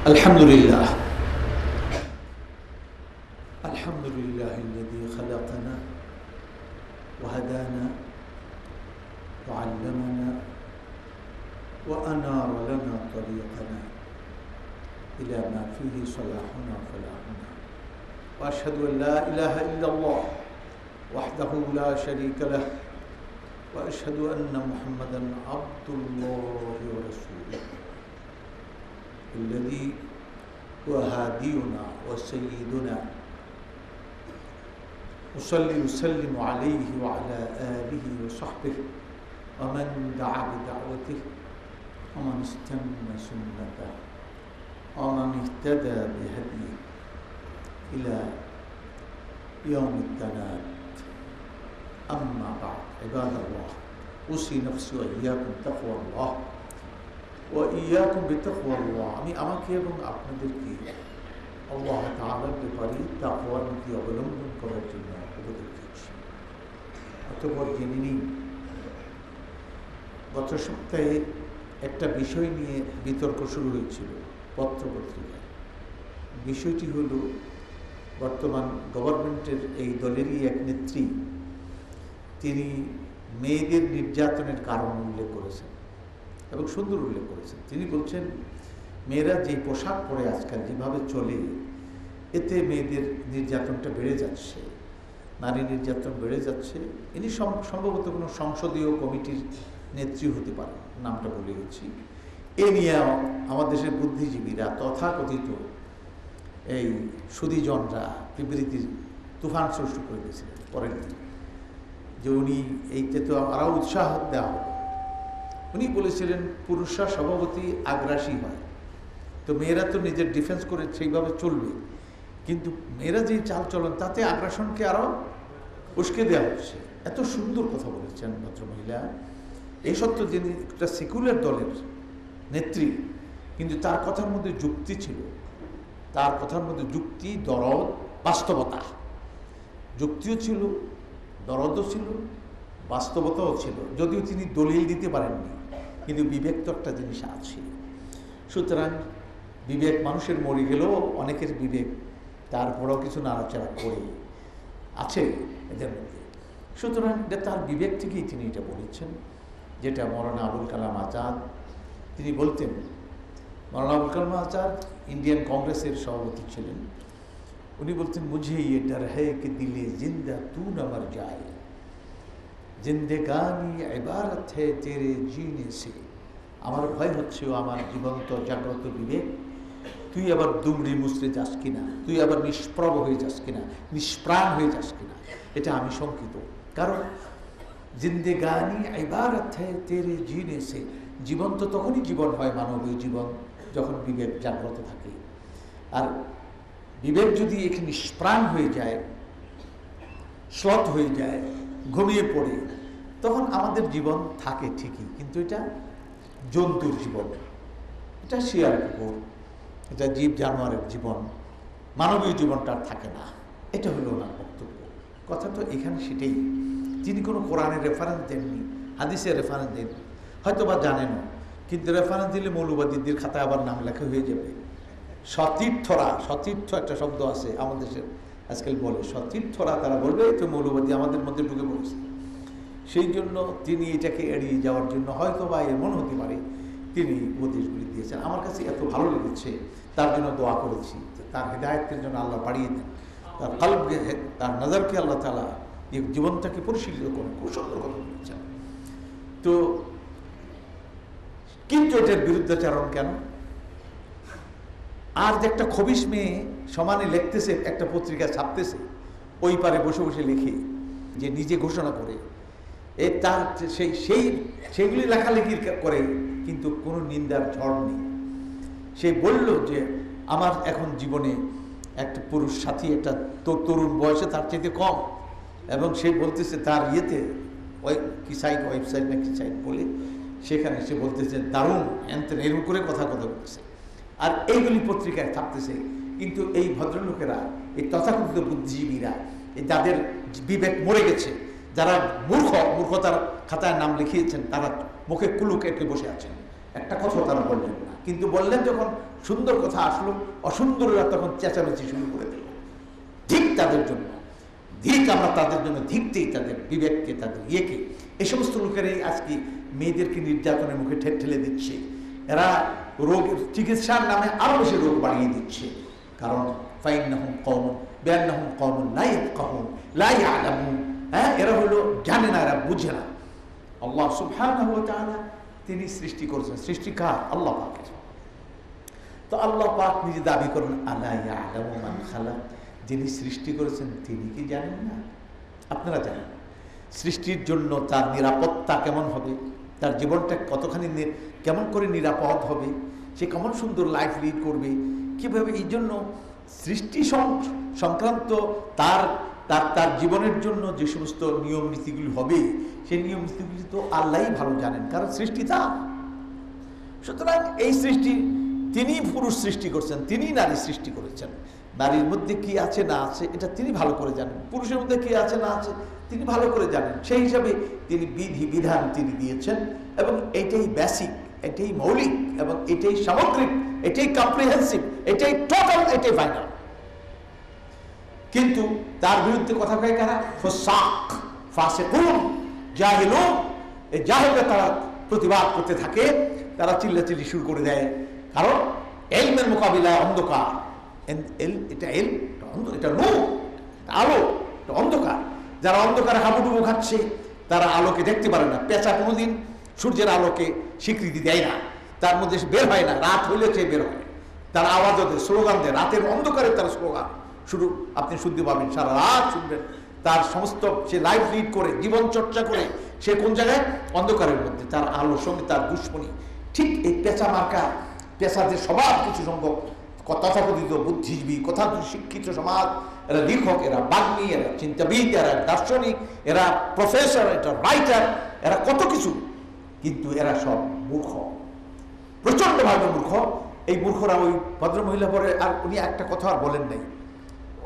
الحمد لله الحمد لله الذي خلقنا وهدانا وعلمنا وأنار لنا طريقنا إلى ما فيه صلاحنا وفلاحنا وأشهد أن لا إله إلا الله وحده لا شريك له وأشهد أن محمدا عبد الله ورسوله الذي هو هادينا وسيدنا أصلي وسلم عليه وعلى آله وصحبه ومن دعا بدعوته ومن استنى سنته ومن اهتدى بهديه إلى يوم التناد. أما بعد عباد الله أوصي نفسي وإياكم تقوى الله وإياكم بتقوى الله. আমি আমাকে এবং আপনাদেরকে আল্লাহ তাআলার ব্যাপারে তাকওয়ার নীতি অবলম্বন করার জন্য উপদেশ দিচ্ছি। অতঃপর জেনে নিন, গত সপ্তাহে একটা বিষয় নিয়ে বিতর্ক শুরু হয়েছিল পত্রপত্রিকায়। বিষয়টি হলো বর্তমান গভর্নমেন্টের এই দলেরই এক নেত্রী, তিনি মেয়েদের নির্যাতনের কারণ উল্লেখ করেছেন এবং সুন্দর উল্লেখ করেছেন। তিনি বলছেন, মেয়েরা যে পোশাক পরে আজকাল যেভাবে চলে, এতে মেয়েদের নির্যাতনটা বেড়ে যাচ্ছে, নারী নির্যাতন বেড়ে যাচ্ছে। ইনি সম্ভবত কোনো সংসদীয় কমিটির নেত্রী হতে পারেন, নামটা বলে গেছি। এ নিয়ে আমার দেশের বুদ্ধিজীবীরা তথাকথিত এই সুদীজনরা বিবৃতির তুফান সৃষ্টি করে দিয়েছিলেন পরের দিন, যে উনি এইতে তো আরও উৎসাহ দেওয়া হবে। উনি বলেছিলেন পুরুষরা স্বভাবতই আগ্রাসী হয়, তো মেয়েরা তো নিজের ডিফেন্স করে সেইভাবে চলবে, কিন্তু মেয়েরা যে চাল চলন তাতে আগ্রাসনকে আরও উস্কে দেওয়া হচ্ছে। এত সুন্দর কথা বলেছেন ভদ্রমহিলা। এই সত্য যিনি একটা সেকুলার দলের নেত্রী, কিন্তু তার কথার মধ্যে যুক্তি ছিল, তার কথার মধ্যে যুক্তি, দরদ, বাস্তবতা। যুক্তিও ছিল, দরদও ছিল, বাস্তবতাও ছিল। যদিও তিনি দলিল দিতে পারেননি, কিন্তু বিবেক তো একটা জিনিস আছে। সুতরাং বিবেক মানুষের মরে গেলেও অনেকের বিবেক তারপরেও কিছু নাড়াচাড়া করে আছে এদের মধ্যে। সুতরাং তার বিবেক থেকেই তিনি এটা বলেছেন, যেটা মৌলানা আবুল কালাম আজাদ তিনি বলতেন। মৌলানা আবুল কালাম আজাদ ইন্ডিয়ান কংগ্রেসের সভাপতি ছিলেন। উনি বলতেন, মুঝে ইয়ে ডর হ্যায় कि দিলে জিন্দা তু না মর যায়, জিন্দেগানি ইবারত হ্যায় তেরে জিনে সে। আমার ভয় হচ্ছে, ও আমার জীবন্ত জাগ্রত বিবেক, তুই আবার দুমড়ি মুচড়ে যাস কিনা, তুই আবার নিষ্প্রভ হয়ে যাস কিনা, নিষ্প্রাণ হয়ে যাস কিনা, এটা আমি শঙ্কিত। কারণ জিন্দেগানি ইবারত হ্যায় তেরে জিনে সে, জীবন তো তখনই জীবন হয়, মানবীয় জীবন, যখন বিবেক জাগ্রত থাকে। আর বিবেক যদি এখানে নিষ্প্রাণ হয়ে যায়, শ্লথ হয়ে যায়, ঘুমিয়ে পড়ে, তখন আমাদের জীবন থাকে ঠিকই, কিন্তু এটা জন্তুর জীবন, এটা শিয়াল কুকুর, এটা জীব জানোয়ারের জীবন, মানবীয় জীবনটা থাকে না। এটা হলো ওনার বক্তব্য। কথা তো এখানে সেটাই। তিনি কোনো কোরআনের রেফারেন্স দেননি, হাদিসের রেফারেন্স দেননি, হয়তো বা জানেনও, কিন্তু রেফারেন্স দিলে মৌলবাদীদের খাতায় আবার নাম লেখা হয়ে যাবে। সতীর্থরা, সতীর্থ একটা শব্দ আছে আমাদের দেশের আজকাল বলে, সতীর্থরা, তারা বলবে তো মৌলবাদী আমাদের মধ্যে ঢুকে পড়েছে। সেই জন্য তিনি এটাকে এড়িয়ে যাওয়ার জন্য হয়তো বা এমন হতে পারে তিনি উপদেশগুলি দিয়েছেন। আমার কাছে এত ভালো লেগেছে, তার জন্য দোয়া করেছি, তার হেদায়েতের জন্য আল্লাহ বাড়িয়ে দেন, তার কলবকে, তার নজরকে আল্লাহ তাআলা এই জীবনটাকে পরিশীলিত করুন। খুব সুন্দর কথা বলেছেন। তো কিন্তু এটার বিরুদ্ধাচরণ কেন? আর যে একটা খবিশ মেয়ে সমানে লিখতেছে, একটা পত্রিকা ছাপতেছে, ওই পারে বসে বসে লিখে, যে নিজে ঘোষণা করে তার সেইগুলি লেখালেখি করে, কিন্তু কোনো নিন্দার ঝড় নেই। সে বলল যে আমার এখন জীবনে একটা পুরুষ সাথী, একটা তরুণ বয়সে তার চাইতে কম, এবং সে বলতেছে তার ইয়েতে, ওই কি সাইট, ওয়েবসাইট না কি সাইট বলে, সেখানে সে বলতেছে দারুণ এনতেন, এরকম করে কথা বলতেছে। আর এইগুলি পত্রিকায় থাকতেছে, কিন্তু এই ভদ্রলোকেরা, এই তথাকথিত বুদ্ধিজীবীরা, এই যাদের বিবেক মরে গেছে, যারা মূর্খতার খাতায় নাম লিখিয়েছেন, তারা মুখে কুলুক এঁটে বসে আছেন, একটা কথা তারা বললেন না। কিন্তু বললেন যখন সুন্দর কথা আসলো, অসুন্দররা তখন চেঁচামেচি শুরু করে দিল। ঠিক তাদের জন্য ধিক, আমরা তাদের জন্য ধিকতেই, তাদের বিবেককে, তাদের ইয়েকে। এই সমস্ত লোকেরাই আজকে মেয়েদেরকে নির্যাতনের মুখে ঠেলে দিচ্ছে। এরা রোগের চিকিৎসার নামে আরো বেশি রোগ বাড়িয়ে দিচ্ছে। কারণ ফাইন্নাহুম কওমুন বিআন্নাহুম কওমুন লা ইয়াফকাহুন লা ইয়ালামুন। এরা হলো জানে না, এরা বুঝে না। আল্লাহ সুবহানাহু ওয়া তাআলা তিনি সৃষ্টি করেছেন। সৃষ্টি কার? আল্লাহ পাকের। তো আল্লাহ পাক নিজে দাবি করেন আলা ইয়ালামু মান খালাক, যিনি সৃষ্টি করেছেন তিনি কি জানেন না? আপনারা জানেন সৃষ্টির জন্য তার নিরাপত্তা কেমন হবে, তার জীবনটা কতখানি কেমন করে নিরাপদ হবে, সে কেমন সুন্দর লাইফ লিড করবে, কিভাবে। এই জন্য সৃষ্টি সংক্রান্ত তার তার তার জীবনের জন্য যে সমস্ত নিয়ম নীতিগুলি হবে, সেই নিয়ম নীতিগুলি তো আল্লাহই ভালো জানেন, কারণ সৃষ্টি তার। সুতরাং এই সৃষ্টি তিনি পুরুষ সৃষ্টি করছেন, তিনি নারী সৃষ্টি করেছেন। নারীর মধ্যে কি আছে না আছে এটা তিনি ভালো করে জানেন, পুরুষের মধ্যে কি আছে না আছে তিনি ভালো করে জানেন। সেই হিসাবে তিনি বিধি বিধান তিনি দিয়েছেন, এবং এটাই বেসিক, এটাই মৌলিক, এবং এটাই সামগ্রিক, এটাই কম্প্রিহেন্সিভ, এটাই টোটাল, এটাই ফাইনাল। কিন্তু তার বিরুদ্ধে কথা কয় কারা? ফুসাক, ফাসিকুন, জাহিলুন। এই জাহিলরা তারা প্রতিবাদ করতে থাকে, তারা চিল্লাচিল্লি শুরু করে দেয়। কারণ ইলমের মোকাবিলায় অন্ধকার। এটা এটা নূর, আলো, এটা অন্ধকার। যারা অন্ধকারে হাবুডুবু খাচ্ছে তারা আলোকে দেখতে পারে না। পেঁচা কোনোদিন সূর্যের আলোকে স্বীকৃতি দেয় না, তার মধ্যে বের হয় না। রাত হইলে সে বের হয়, তার আওয়াজও দেয়, স্লোগান দেয়। রাতের অন্ধকারে তার স্লোগান শুরু আপনি শুনতে পাবেন, সারা রাত শুনবেন। তার সমস্ত সে লাইফ লিড করে, জীবন চর্চা করে, সে কোন জায়গায়? অন্ধকারের মধ্যে। তার আলোর সঙ্গে তার দুশ্মনী। ঠিক এই পেঁচা মার্কা, পেশাদের স্বভাব কিছু সংখ্যক তথাকথিত বুদ্ধিজীবী, কথা শিক্ষিত সমাজ, এরা লেখক, এরা বাগ্মী, এরা চিন্তাবিদ, এরা দার্শনিক, এরা প্রফেসর, এটা রাইটার, এরা কত কিছু। কিন্তু এরা সব মূর্খ, প্রচন্ডভাবে মূর্খ। এই মূর্খরা ওই ভদ্রমহিলা পরে আর উনি একটা কথা আর বলেন নাই।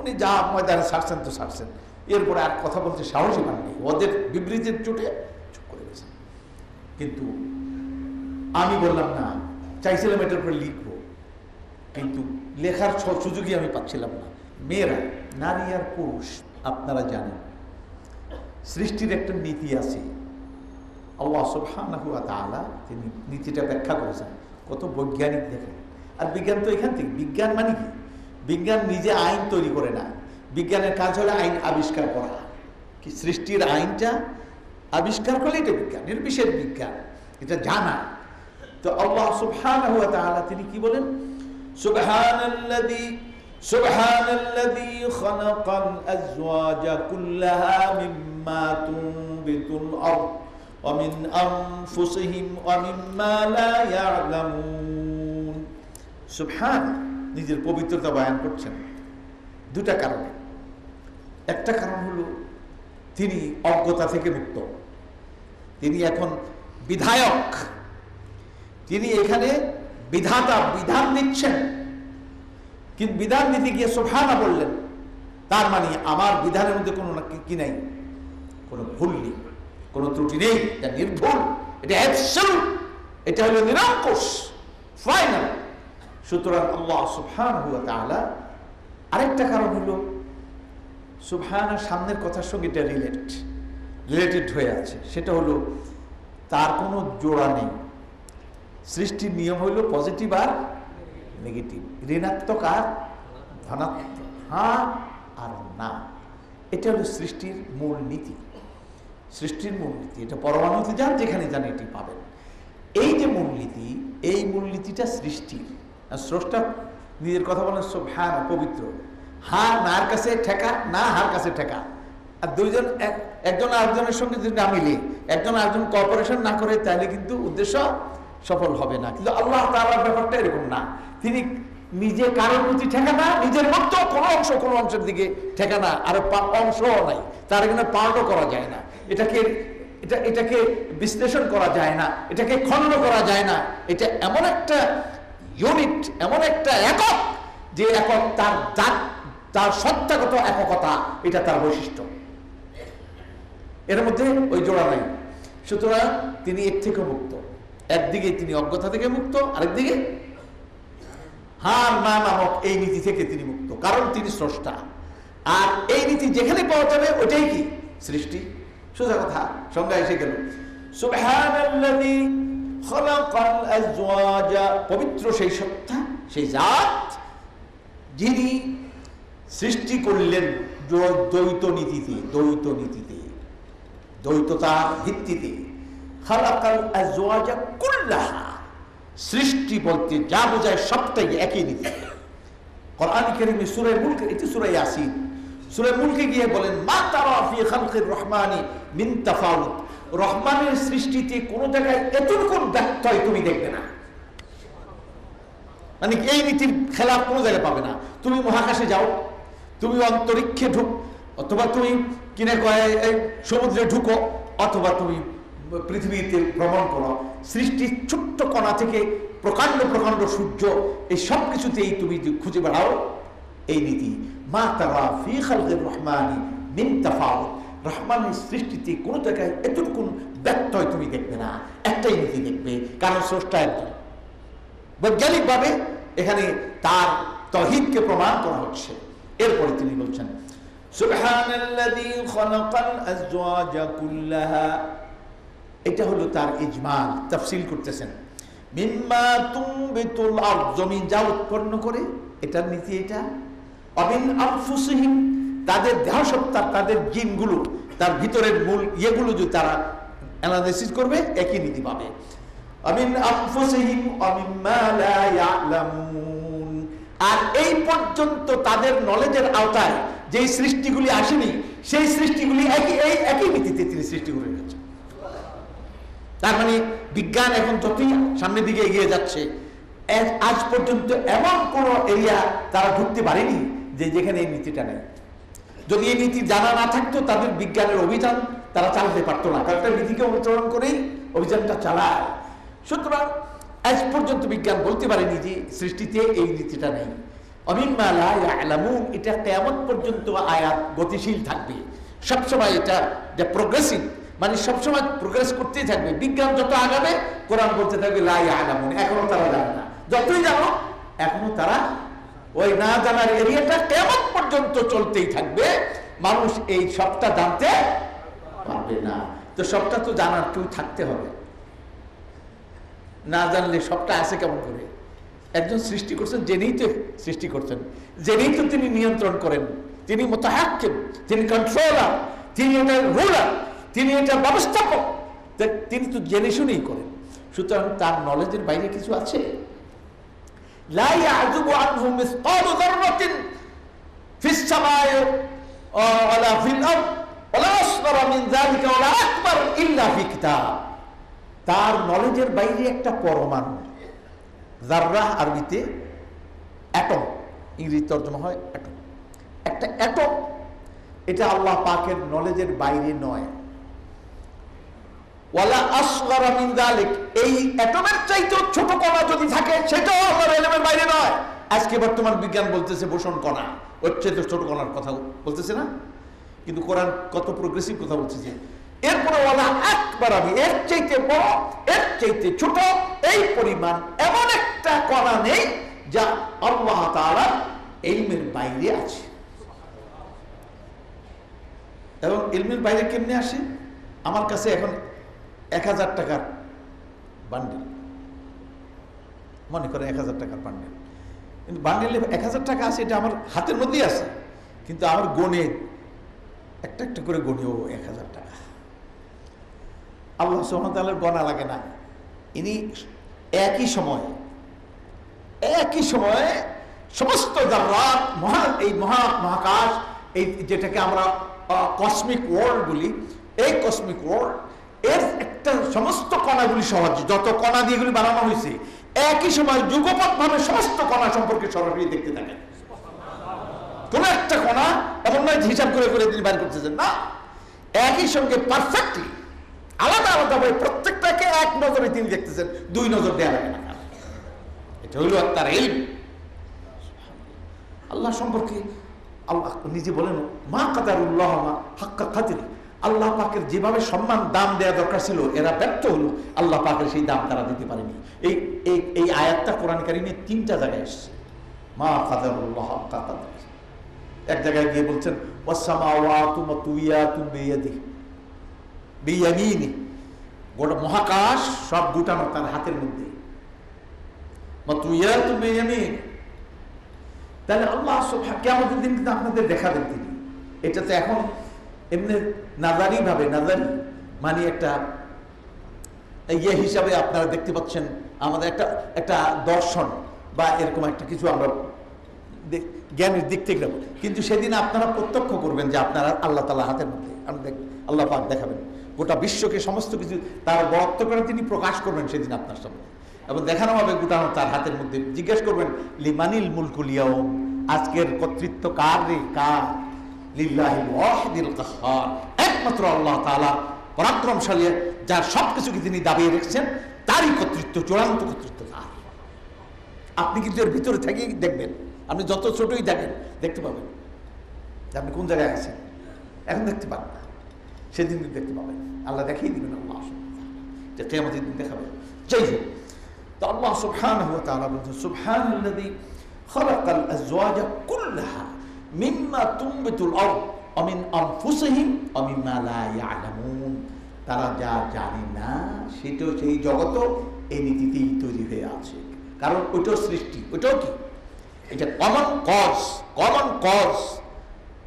উনি যা ময়দানে ছাড়ছেন তো ছাড়ছেন, এরপরে আর কথা বলতে সাহসী পাননি। ওদের বিবৃতির চোটে চুপ করে গেছেন। কিন্তু আমি বললাম না, চাইছিলাম এটার উপরে লিখবো, কিন্তু লেখার সুযোগই আমি পাচ্ছিলাম না। মেয়েরা, নারী আর পুরুষ, আপনারা জানেন সৃষ্টির একটা নীতি আছে। আল্লাহ সুবহানাহু ওয়া তাআলা তিনি নীতিটা ব্যাখ্যা করেছেন। কত বৈজ্ঞানিক দেখেন। আর বিজ্ঞান তো এখান থেকে, বিজ্ঞান মানে কি? বিজ্ঞান নিজে আইন তৈরি করে না, বিজ্ঞানের কাজ হলো আইন আবিষ্কার করা। কি সৃষ্টির আইনটা আবিষ্কার করলে এটা বিজ্ঞান, এর বিশেষ বিজ্ঞান, এটা জানা। তো আল্লাহ সুবহানাহু ওয়া তাআলা তিনি কি বলেন? সুবহানাল্লাযী খালাকাল আযওয়াজা কুল্লাহা মিম্মা তুনবিতুল আরদ ওয়া মিন আনফুসিহিম ওয়া মিম্মা লা ইয়ালামুন। সুবহান, নিজের পবিত্রতা বয়ান করছেন দুটা কারণে। একটা কারণ হলো তিনি অজ্ঞতা থেকে মুক্ত, তিনি এখন বিধায়ক, তিনি এখানে বিধাতা, বিধান দিচ্ছেন। কিন্তু বিধান দিতে গিয়ে সুবহানা বললেন, তার মানে আমার বিধানের মধ্যে কোনো কি নাই, কোনো ভুল নেই, কোনো ত্রুটি নেই, এটা নির্ভুল, এটা অ্যাবসলিউট, এটা হলো নিরঙ্কুশ, ফাইনাল। সুতরাং আল্লাহ সুবহানাহু ওয়া তাআলা আরেকটা কারণ হলো সুবহানার সামনের কথার সঙ্গে এটা রিলেটেড হয়ে আছে। সেটা হলো তার কোনো জোড়া নেই। সৃষ্টির নিয়ম হইল পজিটিভ আর নেগেটিভ, ঋণাত্মক আর ধনাত্মক, হ্যাঁ আর না। এটা হলো সৃষ্টির মূল নীতি, সৃষ্টির মূল নীতি। এটা পরমাণুতে যান, যেখানে যান এটি পাবেন। এই যে মূলনীতি, এই মূলনীতিটা সৃষ্টির। আর স্রষ্টা নিজের কথা বলেন সুবহান, পবিত্র। হ্যাঁ নার কাছে ঠেকা, না হার কাছে ঠেকা। আর দুইজন একজন আরেকজনের সঙ্গে যদি না মিলে, একজন আরেকজন কোঅপারেশন না করে, তাহলে কিন্তু উদ্দেশ্য সফল হবে না। কিন্তু আল্লাহ তাআলার ব্যাপারটা এরকম না। তিনি নিজে কারোর প্রতি ঠেকা না, নিজের মতো কোনো অংশের দিকে ঠেকা না, আর অংশও নাই, তার এখানে পার্টও করা যায় না। এটাকে বিশ্লেষণ করা যায় না, এটাকে খণ্ড করা যায় না। এটা এমন একটা ইউনিট, এমন একটা একক, যে একক তার সত্তাগত এককতা, এটা তার বৈশিষ্ট্য। এর মধ্যে ওই জোড়া নাই। সুতরাং তিনি এর থেকে মুক্ত। একদিকে তিনি অজ্ঞতা থেকে মুক্ত, আরেকদিকে হার না নামক এই নীতি থেকে তিনি মুক্ত, কারণ তিনি স্রষ্টা। আর এই নীতি যেখানে পাওয়া যাবে ওটাই কি সৃষ্টি। সোজা কথা, সংজ্ঞা এসে গেল। সুবহানাল্লাযী খালাকাল আজওয়াজা, পবিত্র সেই সত্তা, সেই জাত যিনি সৃষ্টি করলেন দ্বৈত নীতিতে, দ্বৈততার ভিত্তিতে। খালাকাল আজওয়াজা কুল্লাহা, সৃষ্টি বলতে যা বোঝায় সবটাই একই নীতি। কোরআন কারীমে সূরা মুলক, এটি সূরা ইয়াসিন, সূরা মুলকে গিয়ে বলেন মা তারা ফি খালকির রহমানি মিন তাফাউত, রহমানের সৃষ্টিতে কোন জায়গায় এতটুকু ব্যত্যয় তুমি দেখবে না। মানে এই নীতির খেলাফ কোনো জায়গায় পাবে না। তুমি মহাকাশে যাও, তুমি অন্তরিক্ষে ঢুক, অথবা তুমি কিনে সমুদ্রে ঢুকো, অথবা তুমি পৃথিবীতে ভ্রমণ করো, সৃষ্টির ছোট্ট কণা থেকে প্রকাণ্ড প্রকাণ্ড সূর্য, এই সব কিছুতেই তুমি খুঁজে বেড়াও এই নীতি। মা তারা ফি খালকির রহমানি মিন তাফাউত, রহমানের সৃষ্টিতে কোনো জায়গায় এতটুকু ব্যত্যয় তুমি দেখবে না, একটাই নীতি দেখবে, কারণ স্রষ্টা একজন। বৈজ্ঞানিকভাবে এখানে তার তাওহীদকে প্রমাণ করা হচ্ছে। এরপরে তিনি বলছেন সুবহানাল্লাযী খালাকাল আজওয়াজা কুল্লাহা, এটা হলো তার ইজমাল, তাফসীল করতেছেন। মিম্মা তুমবিতুল আরদ, জমিন যা উৎপন্ন করে, এটার নীতি এটা। অমিন আনফুসিহিম, তাদের দেহসত্তা, তাদের জিনগুলো, তার ভিতরের মূল ইয়েগুলো যদি তারা অ্যানালাইসিস করবে, একই নীতি পাবে। অমিন আনফুসিহিম অমিম্মা লা ইয়ালামুন, আর এই পর্যন্ত তাদের নলেজের আওতায় যেই সৃষ্টিগুলি আসেনি, সেই সৃষ্টিগুলি একই নীতিতে তিনি সৃষ্টি করে গেছেন। তার মানে বিজ্ঞান এখন যতই সামনের দিকে এগিয়ে যাচ্ছে, আজ পর্যন্ত এমন কোন এরিয়া তারা ঢুকতে পারেনি যেখানে এই নীতিটা নেই। যদি এই নীতি জানা না থাকতো, তাদের বিজ্ঞানের অভিযান তারা চালাতে পারতো না, কারণ নীতিকে অনুসরণ করেই অভিযানটা চালায়। সুতরাং আজ পর্যন্ত বিজ্ঞান বলতে পারেনি যে সৃষ্টিতে এই নীতিটা নেই। অমিম্মা লা ইয়ালামুন, এটা কিয়ামত পর্যন্ত আয়াত গতিশীল থাকবে সবসময়। এটা যে প্রোগ্রেসিভ, মানে সবসময় প্রোগ্রেস করতেই থাকবে। বিজ্ঞান যত আগাবে, কোরআন বলতে থাকবে লা ইয়ালামুন, এখনো তারা জানে না। যতই জানো, এখনো তারা ওই না জানার এরিয়াটা কিয়ামত পর্যন্ত চলতেই থাকবে। মানুষ এই সবটা জানতে পারবে না। তো সবটা তো জানার কেউ থাকতে হবে, না জানলে সবটা আছে কেমন করে? একজন সৃষ্টি করছেন, জেনেই তো সৃষ্টি করছেন, জেনেই তো তিনি নিয়ন্ত্রণ করেন, তিনি মুতাহাক্কিম, তিনি কন্ট্রোলার, তিনি এটা রুলার, তিনি এটা ব্যবস্থাপক, তিনি তো জেনে শুনেই করেন। সুতরাং তার নলেজের বাইরে কিছু আছে? লা ইয়াযুবু আনহু মিসকালু যাররাতিন ফিস সামাই ওয়ালা ফিল আরদ ওয়ালা আসগরা মিন যালিকা ওয়ালা আকবার ইল্লা ফি কিতাব। তার নলেজের বাইরে একটা পরমাণু, যাররা আরবিতে অ্যাটম, ইংরেজি তর্জমা হয় অ্যাটম, একটা অ্যাটম, এটা আল্লাহ পাকের নলেজের বাইরে নয়। ওয়ালা আসগরা মিন যালিক, এই অ্যাটমের চাইতেও ছোট কণা যদি থাকে, সেটাও আল্লাহর ইলমের বাইরে নয়। আজকে বর্তমান বিজ্ঞান বলতেছে বোসন কণা, ওর চাইতে ছোট কণার কথা বলতেছে না, কিন্তু কোরআন কত প্রোগ্রেসিভ কথা বলতেছে। এরপরে ওয়ালা আকবার, আমি এর চাইতে বড়, এর চাইতে ছোট, এই পরিমাণ এমন একটা কণা নেই যা আল্লাহ তাআলার ইলমের বাইরে আছে। এবং ইলমের বাইরে কেমনে আসে? আমার কাছে এখন 1000 টাকার বান্ডেল, মনে করে 1000 টাকার বান্ডেল, কিন্তু বান্ডেলে 1000 টাকা আছে, এটা আমার হাতের মধ্যেই আছে, কিন্তু আমার গণে একটা একটা করে গণেও 1000 টাকা। আল্লাহ সুবহানাহু ওয়া তাআলার গণা লাগে না। ইনি একই সময়ে সমস্ত জাররাত, এই মহাকাশ, এই যেটাকে আমরা কসমিক ওয়ার্ল্ড বলি, এই কসমিক ওয়ার্ল্ড এর একটা সমস্ত কণাগুলি সহজ, যত কণা দিয়ে এগুলি বানানো হয়েছে, একই সময় যুগপৎ ভাবে সমস্ত কণা সম্পর্কে সরাসরি দেখতে থাকেন। কোন একটা কণা এমন নয় হিসাব করে করে তিনি বাইর করতেছেন না, একই সঙ্গে পারফেক্টলি আলাদা আলাদা ভাবে প্রত্যেকটাকে এক নজরে তিনি দেখতেছেন, দুই নজর দেওয়া লাগে না। এটা হইল তার ইলম। আল্লাহ সম্পর্কে আল্লাহ নিজে বলেন মা কাদারুল্লাহ মা হাক্কা কাদরি, আল্লাহ পাকের যেভাবে সম্মান দাম দেওয়া দরকার ছিল এরা ব্যর্থ হলো, আল্লাহ পাকের সেই দাম তারা দিতে পারেনি। এই আয়াতটা কোরআন কারীমে 3টা জায়গায় এসেছে। মা কাদারুল্লাহ হাক্কা কাদরিহি। এক জায়গায় গিয়ে বলছেন ওয়াসসামাওয়াতু মাতুইয়াতুন বিয়ামিনি, গোটা মহাকাশ সব গুটানো তার হাতের মধ্যে। মাতুইয়াতুন বিয়ামিনি, তাহলে আল্লাহ সুবহানাহু কিয়ামতের দিন কিন্তু আপনাদের দেখাবেন তিনি। এটা তো এখন এমনি নাজারি ভাবে, নাজারি মানে একটা ইয়ে হিসাবে আপনারা দেখতে পাচ্ছেন, আমাদের একটা একটা দর্শন বা এরকম একটা কিছু আমরা জ্ঞানের দিক থেকে নেব। কিন্তু সেদিন আপনারা প্রত্যক্ষ করবেন যে আপনারা আল্লাহ তাআলা হাতের মধ্যে, আল্লাহ পাক দেখাবেন গোটা বিশ্বকে, সমস্ত কিছু তার বরত্ব করে তিনি প্রকাশ করবেন সেদিন আপনার সামনে, এবং দেখানো হবে গোটানো তার হাতের মধ্যে। জিজ্ঞেস করবেন লিমানিল মুলকুল ইয়াউম, আজকের কর্তৃত্ব কার রে, কার? লিল্লাহিল ওয়াহিদিল কাহ্হার, একমাত্র আল্লাহ তাআলা পরাক্রমশালী, যার সবকিছুকে তিনি দাবিয়ে রেখেছেন, তারই কর্তৃত্ব, চূড়ান্ত কর্তৃত্ব তার। আপনি কিন্তু এর ভিতরে থেকেই দেখবেন, আপনি যত ছোটই দেখেন দেখতে পাবেন যে আপনি কোন জায়গায় আছেন। এখন দেখতে পাবেন না, সেদিন দেখতে পাবেন, আল্লাহ দেখিয়ে দিবেন। আল্লাহ যে কিয়ামতের দিন দেখাবেন। যাই হোক, তো আল্লাহ সুবহানাহু ওয়া তাআলা বলেন সুবহানাল্লাযী খালাকাল আযওয়াজা কুল্লাহা মিম্মা তুনবিতুল আরদ ওয়া মিন আনফুসিহিম ওয়া মিম্মা লা ইয়ালামুন। তারা যা জানে না সেটাও, সেই জগৎও এই নীতিতেই তৈরি হয়ে আছে, কারণ ওইটাও সৃষ্টি, ওইটাও কি, এটা কমন কজ,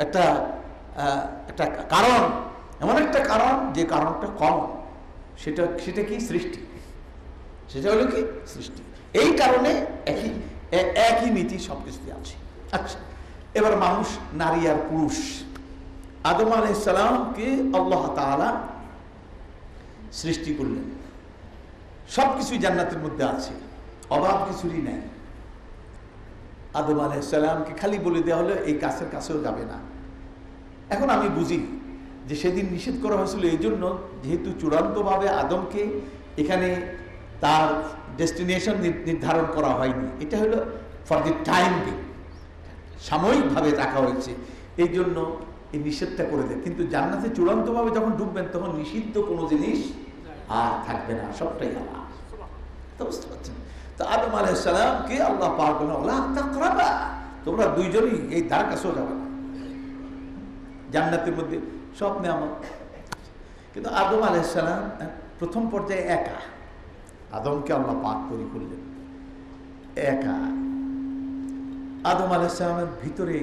একটা একটা কারণ, এমন একটা কারণ যে কারণটা কমন, সেটা কি সৃষ্টি, সেটা হলো কি সৃষ্টি। এই কারণে একই নীতি সবকিছুতে আছে। আচ্ছা, এবার মানুষ, নারী আর পুরুষ, আদম আলাইহিস সালামকে আল্লাহ তাআলা সৃষ্টি করলেন, সবকিছুই জান্নাতের মধ্যে আছে, অভাব কিছুরই নাই। আদম আলাইহিস সালামকে খালি বলে দেওয়া হলো এই গাছের কাছেও যাবে না। এখন আমি বুঝি যে সেদিন নিষেধ করা হয়েছিল এই জন্য, যেহেতু চূড়ান্তভাবে আদমকে এখানে তার ডেস্টিনেশন নির্ধারণ করা হয়নি, এটা হলো ফর দি টাইম বিং, সাময়িকভাবে রাখা হয়েছে, এই জন্য এই নিষেধটা করে দেয়। কিন্তু জান্নাতে চূড়ান্তভাবে যখন ঢুকবেন তখন নিষিদ্ধ কোনো জিনিস আর থাকবে না, সবটাই আল্লাহ। তো বুঝতে পারছেন, তো আদম আলাইহিস সালামকে আল্লাহ পাক বললেন লা তাকরাবা, তোমরা দুইজনই এই ধার কাছেও যাবে না, জান্নাতের মধ্যে সব নেয়ামত। কিন্তু আদম আলাইহিস সালাম প্রথম পর্যায়ে একা, আদমকে আল্লাহ পাক তৈরি করলেন একা। আদম আলাইহিস সালামের ভিতরে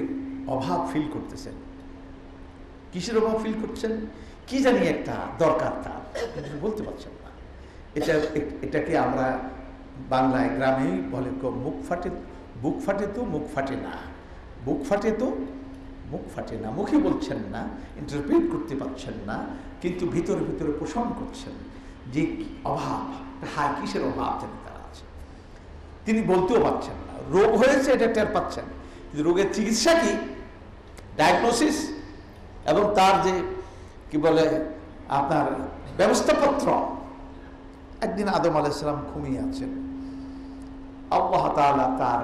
অভাব ফিল করতেছেন। কিসের অভাব ফিল করছেন? কি জানি একটা দরকার তার, বলতে পারছেন না। এটাকে আমরা বাংলায় গ্রামেই বলে বুক ফাটে তো মুখ ফাটে না, বুক ফাটে তো মুখ ফাটে না। মুখে বলছেন না, ইন্টারপ্রেট করতে পারছেন না, কিন্তু ভিতরে ভিতরে পোষণ করছেন যে অভাব, হায় কিসের অভাব জানি তারা আছে। তিনি বলতেও পারছেন না, রোগ হয়েছে এটা টের পাচ্ছেন, কিন্তু রোগের চিকিৎসা কি, ডায়াগনোসিস এবং তার যে কি বলে আপনার ব্যবস্থাপত্র। একদিন আদম আলাইহিস সালাম ঘুমিয়ে আছেন, আল্লাহ তাআলা তার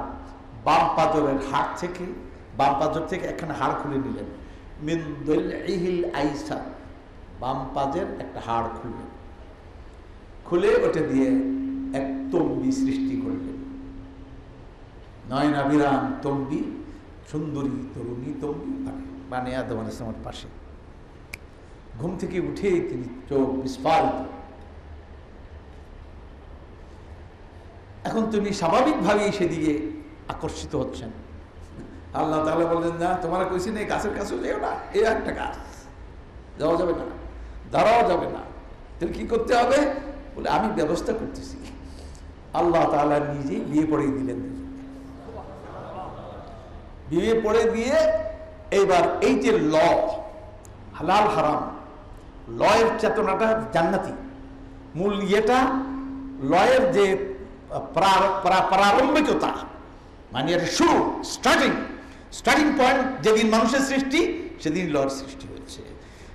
বাম পাজরের হাড় থেকে, বাম পাজর থেকে একখানা হাড় খুলে নিলেন, মিন দুলইহিল আইসার, বাম পাজের একটা হাড় খুললেন, খুলে ওটা দিয়ে এক তম্বি সৃষ্টি করলেন, নয়নাভিরাম তম্বি, সুন্দরী তরুণী তম্বি মানে আদম আলাইহিস সালামের পাশে। ঘুম থেকে উঠে তিনি চোখ বিস্ফারিত। এখন তুমি স্বাভাবিকভাবেই সেদিকে আকর্ষিত হচ্ছেন। আল্লাহ তাআলা বললেন না, তোমার কইছি না গাছের কাছেও যেও না, এই একটা গাছ যাওয়া যাবে না, দাঁড়াও যাবে না। তুমি কি করতে হবে? বলে আমি ব্যবস্থা করতেছি। আল্লাহ তাআলা নিজেই বিয়ে পড়িয়ে দিলেন। বিয়ে পড়ে দিয়ে এইবার এই যে ল, হালাল হারাম, লয়ের চেতনাটা জান্নাতি, মূল ইয়েটা লয়ের যে প্রারম্ভিকতা, মানে এর শুরু, স্টার্টিং পয়েন্ট যেদিন মানুষের সৃষ্টি, সেদিন লয়ের সৃষ্টি হয়েছে।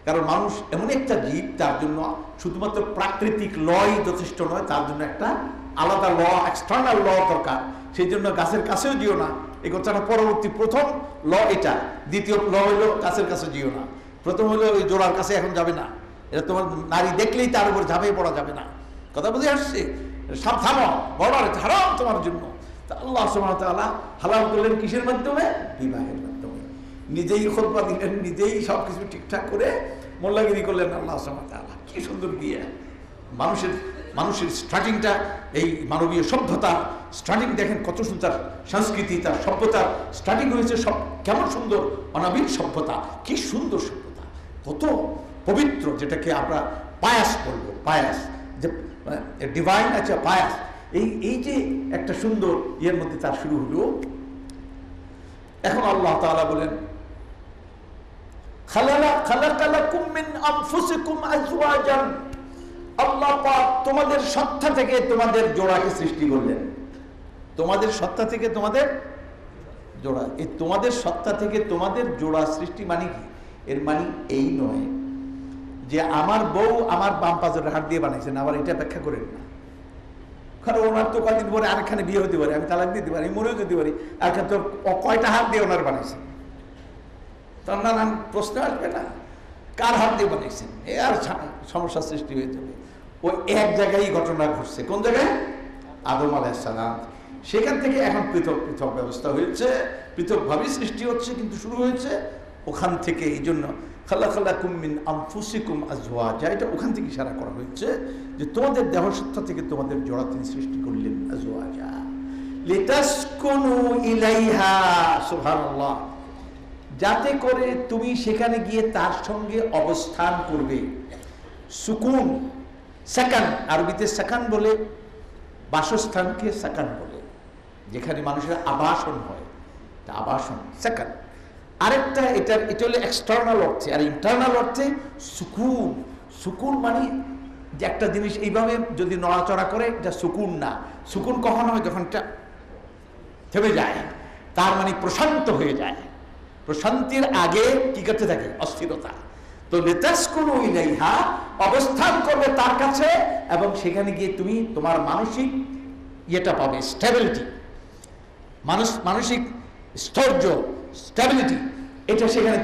কারণ মানুষ এমন একটা জীব, তার জন্য শুধুমাত্র প্রাকৃতিক লয় যথেষ্ট নয়, তার জন্য একটা আলাদা ল, এক্সটার্নাল ল দরকার। সেই জন্য গাছের কাছেও যেও না, এই কথাটা পরবর্তী, প্রথম ল এটা। দ্বিতীয় ল হইল গাছের কাছে যেও না। প্রথম হলো ওই জোড়ার কাছে এখন যাবে না, এটা তোমার নারী দেখলেই তার উপর ঝাঁপিয়ে পড়া যাবে না। কথা বুঝে আসছে? সাবধান, বর্ডার হারাম তোমার জন্য। তা আল্লাহ সুবহানাহু ওয়া তাআলা হালাল করলেন কিসের মাধ্যমে? বিবাহের মাধ্যমে। নিজেই খুতবা দিলেন, নিজেই সবকিছু ঠিকঠাক করে মোল্লাগিরি করলেন আল্লাহ সুবহানাহু ওয়া তাআলা। কি সুন্দর বিয়ে! মানুষের স্টার্টিংটা, এই মানবীয় সভ্যতা স্টার্টিং দেখেন কত সুন্দর, সংস্কৃতি তার সভ্যতার স্টার্টিং হয়েছে সব কেমন সুন্দর, অনাবিল সভ্যতা, কি সুন্দর সভ্যতা, কত পবিত্র, যেটাকে আমরা পায়াস বলবো, পায়াস, যে ডিভাইন আছে পায়াস, এই যে একটা সুন্দর ইয়ের মধ্যে তার শুরু হলো। এখন আল্লাহ তাআলা বলেন খালাকালাকুম মিন আনফুসিকুম আজওয়াজান, আল্লাহ পাক তোমাদের সত্তা থেকে তোমাদের জোড়াকে সৃষ্টি করলেন। তোমাদের সত্তা থেকে তোমাদের জোড়া, এই তোমাদের সত্তা থেকে তোমাদের জোড়া সৃষ্টি মানে কি? এর মানে এই নয় যে আমার বউ আমার বাম পাঁজরের হাত দিয়ে বানাইছেন, আবার এটা ব্যাখ্যা করেন না, কারণ ওনার তো কয়েকদিন পরে আরেকখানে বিয়ে হতে পারে, আমি তালাক দিতে পারি, মরেও যেতে পারি, আর তো কয়টা হাত দিয়ে ওনার বানাইছেন, তার নানান প্রশ্ন আসবে না, কার হাত দিয়ে বানাইছেন, এ আর সমস্যার সৃষ্টি হয়ে যাবে। ওই এক জায়গায় ঘটনা ঘটছে, কোন জায়গায়? আদম আলাইহিস সালাম। সেখান থেকে এখন পৃথক পৃথক ব্যবস্থা হয়েছে, পৃথকভাবে সৃষ্টি হচ্ছে, কিন্তু শুরু হয়েছে ওখান থেকে। এই জন্য খালাকালাকুম মিন আনফুসিকুম আজওয়াজা, এটা ওখান থেকে ইশারা করা হয়েছে যে তোমাদের দেহসত্তা থেকে তোমাদের জোড়া তিনি সৃষ্টি করলেন, আজওয়াজা লিতাসকুনু ইলাইহা, সুবহানাল্লাহ, যাতে করে তুমি সেখানে গিয়ে তার সঙ্গে অবস্থান করবে। সুকুন, সাকান, আরবিতে সাকান বলে, বাসস্থানকে সাকান বলে, যেখানে মানুষের আবাসন হয়, এটা আবাসন, সাকান। আরেকটা এটা হলো এক্সটার্নাল অর্থে, আর ইন্টারনাল অর্থে সুকুন। সুকুন মানে যে একটা জিনিস এইভাবে যদি নড়াচড়া করে, এটা সুকুন না। সুকুন কখন হয়? যখন এটা থেমে যায়, তার মানে প্রশান্ত হয়ে যায়। প্রশান্তির আগে কি করতে থাকে? অস্থিরতা। তো লিতাসকুনু ইলাইহা, অবস্থান করবে তার কাছে, এবং সেখানে গিয়ে তুমি তোমার মানসিক ইয়েটা পাবে, স্টেবিলিটি, মানসিক স্থৈর্য, স্টেবিলিটি, এটা সেখানে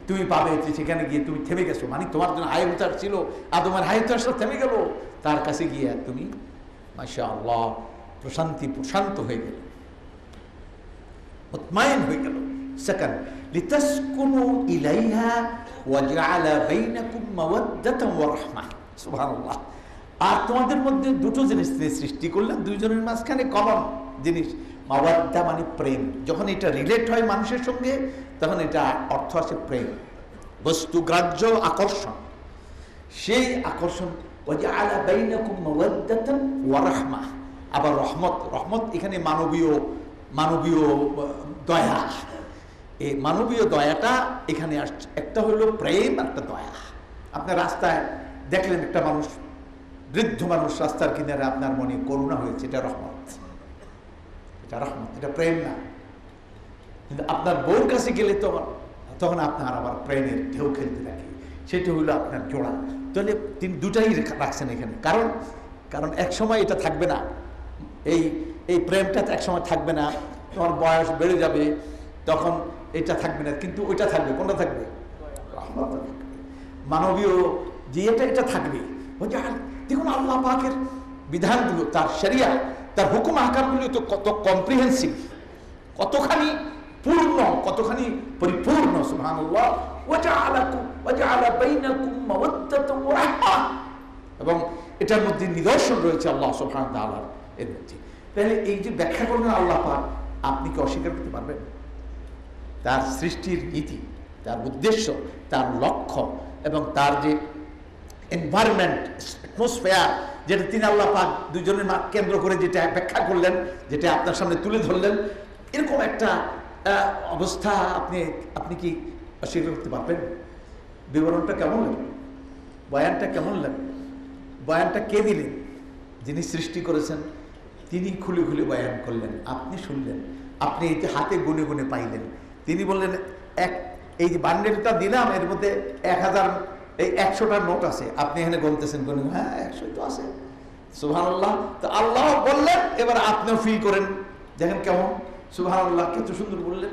তুমি পাবে। সেখানে গিয়ে তুমি থেমে গেছো, মানে তোমার জন্য হাই উতার ছিল, আদমের হাই উতার থেমে গেল, তার কাছে গিয়ে তুমি মাশাআল্লাহ প্রশান্ত হয়ে গেল, মুতমাইন হয়ে গেল। সেকেন্ড, লিতাসকুনু ইলাইহা ওয়া জাআলা বাইনাকুম মাওয়াদ্দাতান ওয়া রাহমাহ, সুবহানাল্লাহ। আর তোমাদের মধ্যে দুটো জিনিস তিনি সৃষ্টি করলেন, দুইজনের মাঝখানে কমন জিনিস, মাওয়াদ্দা মানে প্রেম। যখন এটা রিলেট হয় মানুষের সঙ্গে, তখন এটা অর্থ আছে প্রেম, বস্তুগ্রাহ্য আকর্ষণ। সেই আকর্ষণ, ওয়া জাআলা বাইনাকুম মাওয়াদ্দাতান ওয়া রাহমাহ, আবার রহমত এখানে মানবীয় দয়া। এই মানবীয় দয়াটা এখানে আসছে। একটা হলো প্রেম, একটা দয়া। আপনার রাস্তায় দেখলেন একটা মানুষ, বৃদ্ধ মানুষ রাস্তার কিনারে, আপনার মনে করুণা হয়েছে, এটা রহমত, এটা প্রেম না। কিন্তু আপনার বউর কাছে গেলে তখন আপনার আবার প্রেমের ঢেউ খেলতে থাকে, সেটা হলো আপনার জোড়া। তাহলে তিনি দুটাই রাখছেন এখানে, কারণ এক সময় এটা থাকবে না, এই প্রেমটা এক সময় থাকবে না, তোমার বয়স বেড়ে যাবে, তখন এটা থাকবে না, কিন্তু ওইটা থাকবে। কোনটা থাকবে? মানবীয় যে এটা থাকবে। দেখুন আল্লাহ পাকের বিধানগুলো, তার শরিয়া, তার হুকুম আহকামগুলো তো কত কম্প্রিহেন্সিভ, কতখানি পূর্ণ, কতখানি পরিপূর্ণ, সুবহানাল্লাহ। ওয়া জাআলা বাইনাকুম মাওয়াদ্দাতান ওয়া রাহমাহ, এবং এটার মধ্যে নিদর্শন রয়েছে আল্লাহ সুবহানাহু ওয়া তাআলার এর মধ্যে। তাহলে এই যে ব্যাখ্যা করবেন আল্লাহ পাক, আপনি কি অস্বীকার করতে পারবেন? তার সৃষ্টির নীতি, তার উদ্দেশ্য, তার লক্ষ্য, এবং তার যে এনভায়রনমেন্ট, অ্যাটমসফিয়ার, যেটা তিনি আল্লাহ পাক দুজনের কেন্দ্র করে যেটা ব্যাখ্যা করলেন, যেটা আপনার সামনে তুলে ধরলেন, এরকম একটা অবস্থা আপনি কি অস্বীকার করতে পারবেন? বিবরণটা কেমন লাগবে? বয়ানটা কেমন লাগবে? বয়ানটা কে দিলেন? যিনি সৃষ্টি করেছেন তিনি খুলে খুলে বয়ান করলেন, আপনি শুনলেন, আপনি এই যে হাতে গুনে গুনে পাইলেন। তিনি বললেন, এই যে বান্ডেলটা দিলাম, এর মধ্যে 100টার নোট আছে, আপনি এখানে গুনতেছেন, হ্যাঁ 100 তো আছে, সুবহানাল্লাহ। তো আল্লাহ বললেন, এবার আপনিও ফিল করেন, দেখেন কেমন, সুবহানাল্লাহ, কত সুন্দর বললেন।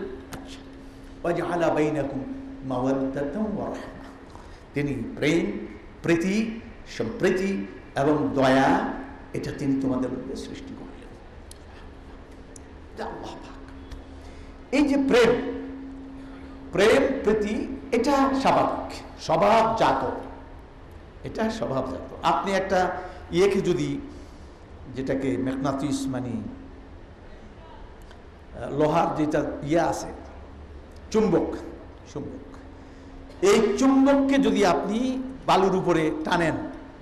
ওয়া জাআলা বাইনাকুম মাওয়াদ্দাতান ওয়া রাহমাহ, তিনি প্রেম, প্রীতি, সম্প্রীতি এবং দয়া, এটা তিনি তোমাদের মধ্যে সৃষ্টি করলেন। আল্লাহ পাক এই যে প্রেম প্রেম প্রীতি এটা স্বাভাবিক, স্বভাবজাত, এটা স্বভাবজাত। আপনি একটা ইয়েকে যদি, যেটাকে ম্যাগনেটিস মানে লোহার যেটা ইয়ে আছে চুম্বক, এই চুম্বককে যদি আপনি বালুর উপরে টানেন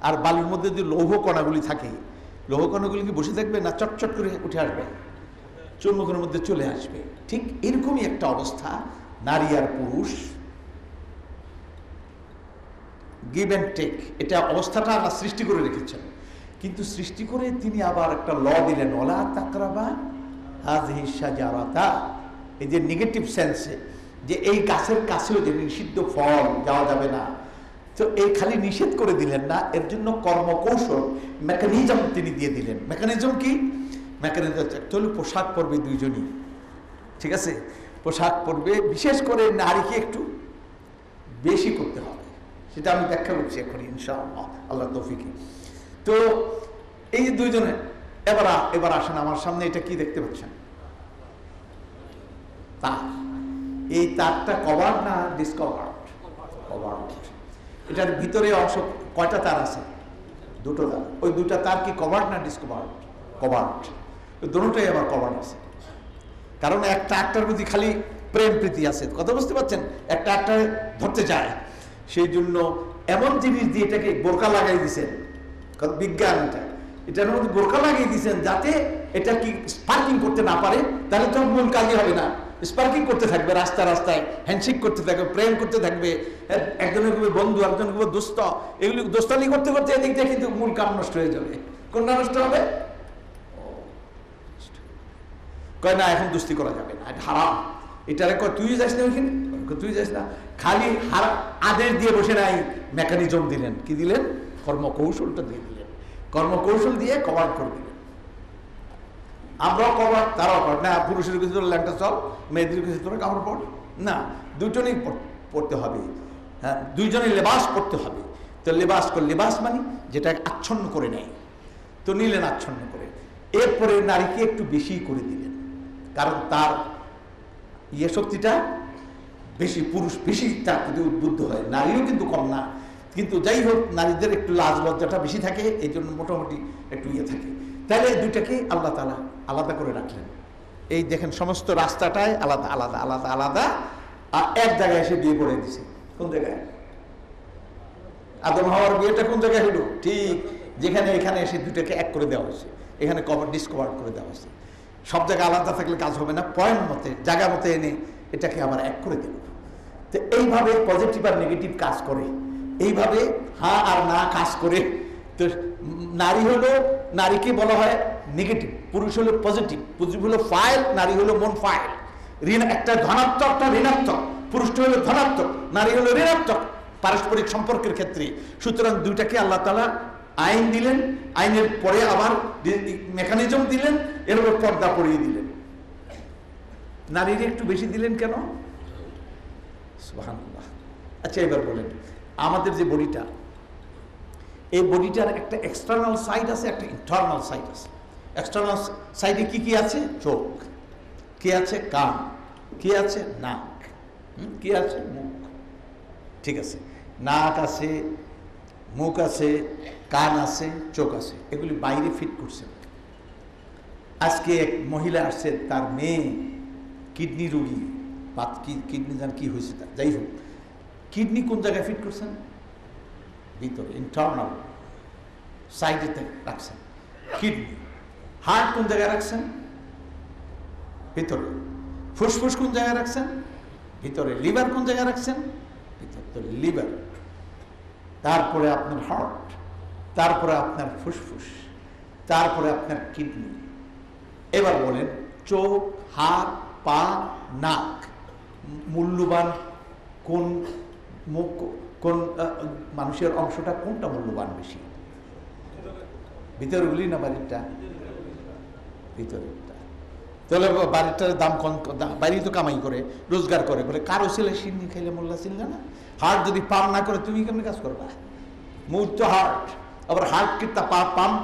আর বালুর মধ্যে যদি লৌহ কণাগুলি থাকে, লৌহ কণাগুলি কি বসে থাকবে না চটচট করে উঠে আসবে, চুম্বকের মধ্যে চলে আসবে। ঠিক এরকমই একটা অবস্থা নারী আর পুরুষ, গিভ অ্যান্ড টেক, এটা অবস্থাটা আল্লাহ সৃষ্টি করে রেখেছেন। কিন্তু সৃষ্টি করে তিনি আবার একটা ল দিলেন, ওয়ালা তাকরাবা হাযিহি শাজারাতা, এই যে নেগেটিভ সেন্সে যে এই গাছের কাছেও যে নিষিদ্ধ ফল যাওয়া যাবে না, তো এই খালি নিষেধ করে দিলেন না, এর জন্য কর্মকৌশল মেকানিজম তিনি দিয়ে দিলেন। মেকানিজম কি? মেকানিজম একটা হলো পোশাক পরবে দুইজনই, ঠিক আছে, পোশাক পরবে, বিশেষ করে নারীকে একটু বেশি করতে হবে, সেটা আমি ব্যাখ্যা করছি এখন ইনশাআল্লাহ, আল্লাহ তৌফিকে। তো এই যে দুইজনে এবার আসেন আমার সামনে, এটা কি দেখতে পাচ্ছেন? তার, এই তারটা কভার না ডিসকভার? কভার। এটার ভিতরে অংশ কয়টা তার আছে? দুটো তার। ওই দুটা তার কি কভার না ডিসকভার? কভার। দুটোটাই আবার কভার আছে, কারণ একটা একটার প্রতি খালি প্রেম প্রীতি আছে, কথা বুঝতে পারছেন? একটা একটা ধরতে চায়, সেই জন্য এমন জিনিস দিয়ে এটাকে বোরকা লাগাই দিয়েছেন, বিজ্ঞান এটার মধ্যে বোরকা লাগিয়ে দিয়েছেন যাতে এটা কি স্পার্কিং করতে না পারে, তাহলে তো মূল কাজই হবে না। স্পার্কিং করতে থাকবে, রাস্তায় হ্যান্ডশেক করতে থাকবে, প্রেম করতে থাকবে, একজনের খুবই বন্ধু, একজনের খুবই দোস্ত, এগুলি দোস্তানি করতে করতে এদিক দিয়ে কিন্তু মূল কাম নষ্ট হয়ে যাবে। কোনটা নষ্ট হবে? কয় না এখন দোস্তি করা যাবে না, এটা হারাম। এটারে কয় তুই যাস না ওইখানে, তুই যাস না, খালি আদেশ দিয়ে বসে নাই, মেকানিজম দিলেন। কি দিলেন? কর্মকৌশলটা দিয়ে দিলেন, কর্মকৌশল দিয়ে কভার করে দিলেন। আমরাও কভার, তারাও কভার না। পুরুষের কিছু তোর ল্যাংটা চল, মেয়েদের কিছু তোরা কাপড় পড় না, দুজনেই পড়তে হবে। হ্যাঁ, দুইজনেই লেবাস পড়তে হবে। তো লেবাস মানে যেটা আচ্ছন্ন করে নেয়, তো নিলেন আচ্ছন্ন করে। এরপরে নারীকে একটু বেশি করে দিলেন, কারণ তার ইয়ে শক্তিটা বেশি, পুরুষ বেশি তার প্রতি উদ্বুদ্ধ হয়, নারীও কিন্তু কম না। কিন্তু যাই হোক, নারীদের একটু লাজ লজ্জাটা বেশি থাকে, এই জন্য মোটামুটি একটু ইয়ে থাকে। তাহলে দুইটাকে আল্লাহ তাআলা আলাদা করে রাখলেন। এই দেখেন সমস্ত রাস্তাটায় আলাদা আলাদা আলাদা আলাদা, আর এক জায়গায় এসে বিয়ে করে দিছে। কোন জায়গায়? আদম হাওয়ার বিয়েটা কোন জায়গায় হলো? ঠিক যেখানে এখানে এসে দুটাকে এক করে দেওয়া হয়েছে, এখানে ডিসকভার করে দেওয়া হয়েছে। সব জায়গায় আলাদা থাকলে কাজ হবে না, পয়েন্ট মতে জায়গা মতে এনে এটাকে আবার এক করে দেব। তো এইভাবে পজিটিভ আর নেগেটিভ কাজ করে, এইভাবে হ্যাঁ আর না কাজ করে। তো নারী হলো, নারীকে বলা হয় নেগেটিভ, পুরুষ হলো পজিটিভ। পুরুষ হলো ফাইল, নারী হলো মন ফাইল। একটা ধনাত্মক, একটা ঋণাত্মক। পুরুষটা হলো ধনাত্মক, নারী হলো ঋণাত্মক পারস্পরিক সম্পর্কের ক্ষেত্রে। সুতরাং দুইটাকে আল্লাহ তাআলা আইন দিলেন, আইনের পরে আবার মেকানিজম দিলেন, এর উপর পর্দা পরিয়ে দিলেন। নারীর একটু বেশি দিলেন কেন? সুবহানাল্লাহ। আচ্ছা এবার বলেন, আমাদের যে বডিটা, এই বডিটার একটা এক্সটার্নাল সাইড আছে, একটা ইন্টারনাল সাইড আছে। এক্সটার্নাল সাইডে কি কি আছে? চোখ, কি আছে? কান, কি আছে? নাক, কি আছে? মুখ। ঠিক আছে, নাক আছে, মুখ আছে, কান আছে, চোখ আছে, এগুলি বাইরে ফিট করছে। আজকে এক মহিলা আসছে, তার মেয়ে কিডনি রোগী, কিডনি জান কি হয়েছে তার, যাই হোক, কিডনি কোন জায়গায় ফিট করছেন? ভিতরে, ইন্টারনাল সাইডেতে রাখছেন কিডনি। হার্ট কোন জায়গায় রাখছেন? ভিতরে। ফুসফুস কোন জায়গায় রাখছেন? ভিতরে। লিভার কোন জায়গায় রাখছেন? ভিতরে। তো লিভার, তারপরে আপনার হার্ট, তারপরে আপনার ফুসফুস, তারপরে আপনার কিডনি। এবার বলেন, চোখ, হাত, পা, নাক, মূল্যবান কোন মুখ, কোন মানুষের অংশটা কোনটা মূল্যবান বেশি? ভিতরগুলি না বাড়িটা? ভিতরেরটা। তাহলে বাড়িটার দাম কম, বাইরে তো কামাই করে, রোজগার করে, বলে কারো ছেলে সিন্নি খাইলে মোল্লা চিনলে না। হার্ট যদি পাম্প না করে তুমি কেমনি কাজ করবা? মুখ তো হার্ট, আবার হার্ট কি তা পাম্প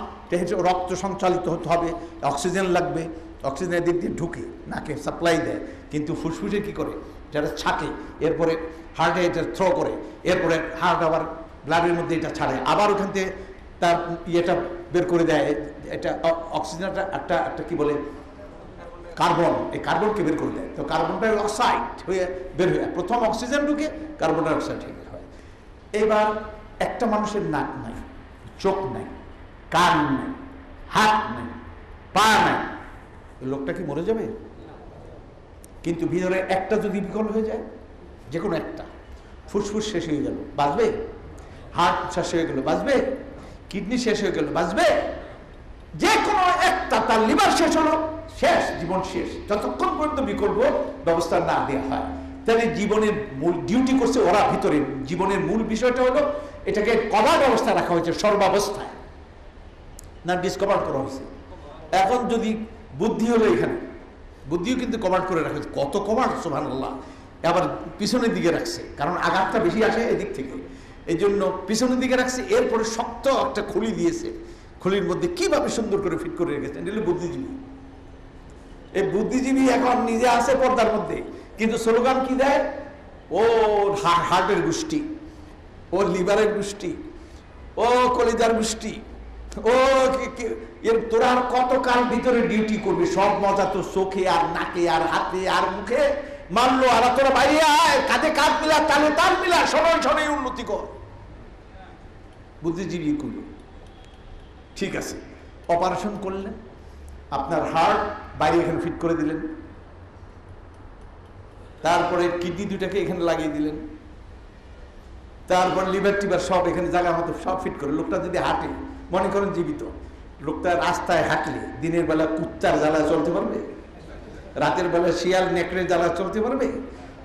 রক্ত সঞ্চালিত হতে হবে, অক্সিজেন লাগবে, অক্সিজেনের দিক দিয়ে ঢুকে নাকে সাপ্লাই দেয়, কিন্তু ফুসফুসে কি করে, যেটা ছাকে, এরপরে হার্টে এটা থ্রো করে, এরপরে হার্ট আবার ব্লাডের মধ্যে এটা ছাড়ে, আবার ওখান থেকে তার ইয়েটা বের করে দেয়, এটা অক্সিজেনটা একটা একটা কি বলে কার্বন, এই কার্বনকে বের করে দেয়। তো কার্বন ডাই অক্সাইড হয়ে বের হয়ে, প্রথম অক্সিজেন ঢুকে কার্বন ডাই অক্সাইড হয়। এবার একটা মানুষের নাক নাই, চোখ নাই, কান নাই, হাত নাই, পা নাই, লোকটা কি মরে যাবে? কিন্তু ভিতরে একটা যদি বিকল হয়ে যায়, যে কোনো একটা, ফুসফুস শেষ হয়ে গেল, বাঁচবে? হার্ট শেষ হয়ে গেল, বাঁচবে? কিডনি শেষ হয়ে গেল, বাঁচবে? যে কোনো একটা, তার লিভার শেষ হলো, শেষ, জীবন শেষ, যতক্ষণ পর্যন্ত বিকল্প ব্যবস্থা না দেওয়া হয়। তাহলে জীবনের মূল ডিউটি করছে ওরা ভিতরে। জীবনের মূল বিষয়টা হলো এটাকে কভার ব্যবস্থা রাখা হয়েছে সর্বাবস্থায়, না ডিসকভার করা হয়েছে। এখন যদি বুদ্ধি হলো, এখানে বুদ্ধিও কিন্তু কভার করে রাখা হয়েছে। কত কভার, সুবহানাল্লাহ। আবার পিছনের দিকে রাখছে, কারণ আঘাতটা বেশি আসে এদিক থেকে, এই জন্য পিছনের দিকে রাখছে। এরপরে শক্ত একটা খুলি দিয়েছে, খুলির মধ্যে কিভাবে সুন্দর করে ফিট করে রেখেছে, এটা হলো বুদ্ধিজীবী। এই বুদ্ধিজীবী এখন নিজে আছে পর্দার মধ্যে, কিন্তু স্লোগান কি দেয়, ও হার্টের গোষ্ঠী, ও লিভারের গোষ্ঠী, ও কলিজার গোষ্ঠী, ও এর তোরা আর কত কাল ভিতরে ডিউটি করবি? সব মজা তো চোখে আর নাকে আর হাতে আর মুখে মানলো, আর তোরা বাইরে আয়, কাঁধে কাঁধ মিলা, তালে তাল মিলা, সবাই সবাই উন্নতি কর। বুদ্ধিজীবী করল, ঠিক আছে, অপারেশন করলেন, আপনার হার্ট বাইরে এখানে ফিট করে দিলেন, তারপরে কিডনি দুটাকে এখানে লাগিয়ে দিলেন, তারপর লিভার টিভার সব এখানে জায়গা মতো সব ফিট করে। লোকটা যদি হাঁটে, মনে করেন জীবিত লোকটা রাস্তায় হাঁটলে দিনের বেলা কুত্তার জ্বালায় চলতে পারবে? রাতের বেলা শিয়াল নেকড়ের জ্বালায় চলতে পারবে?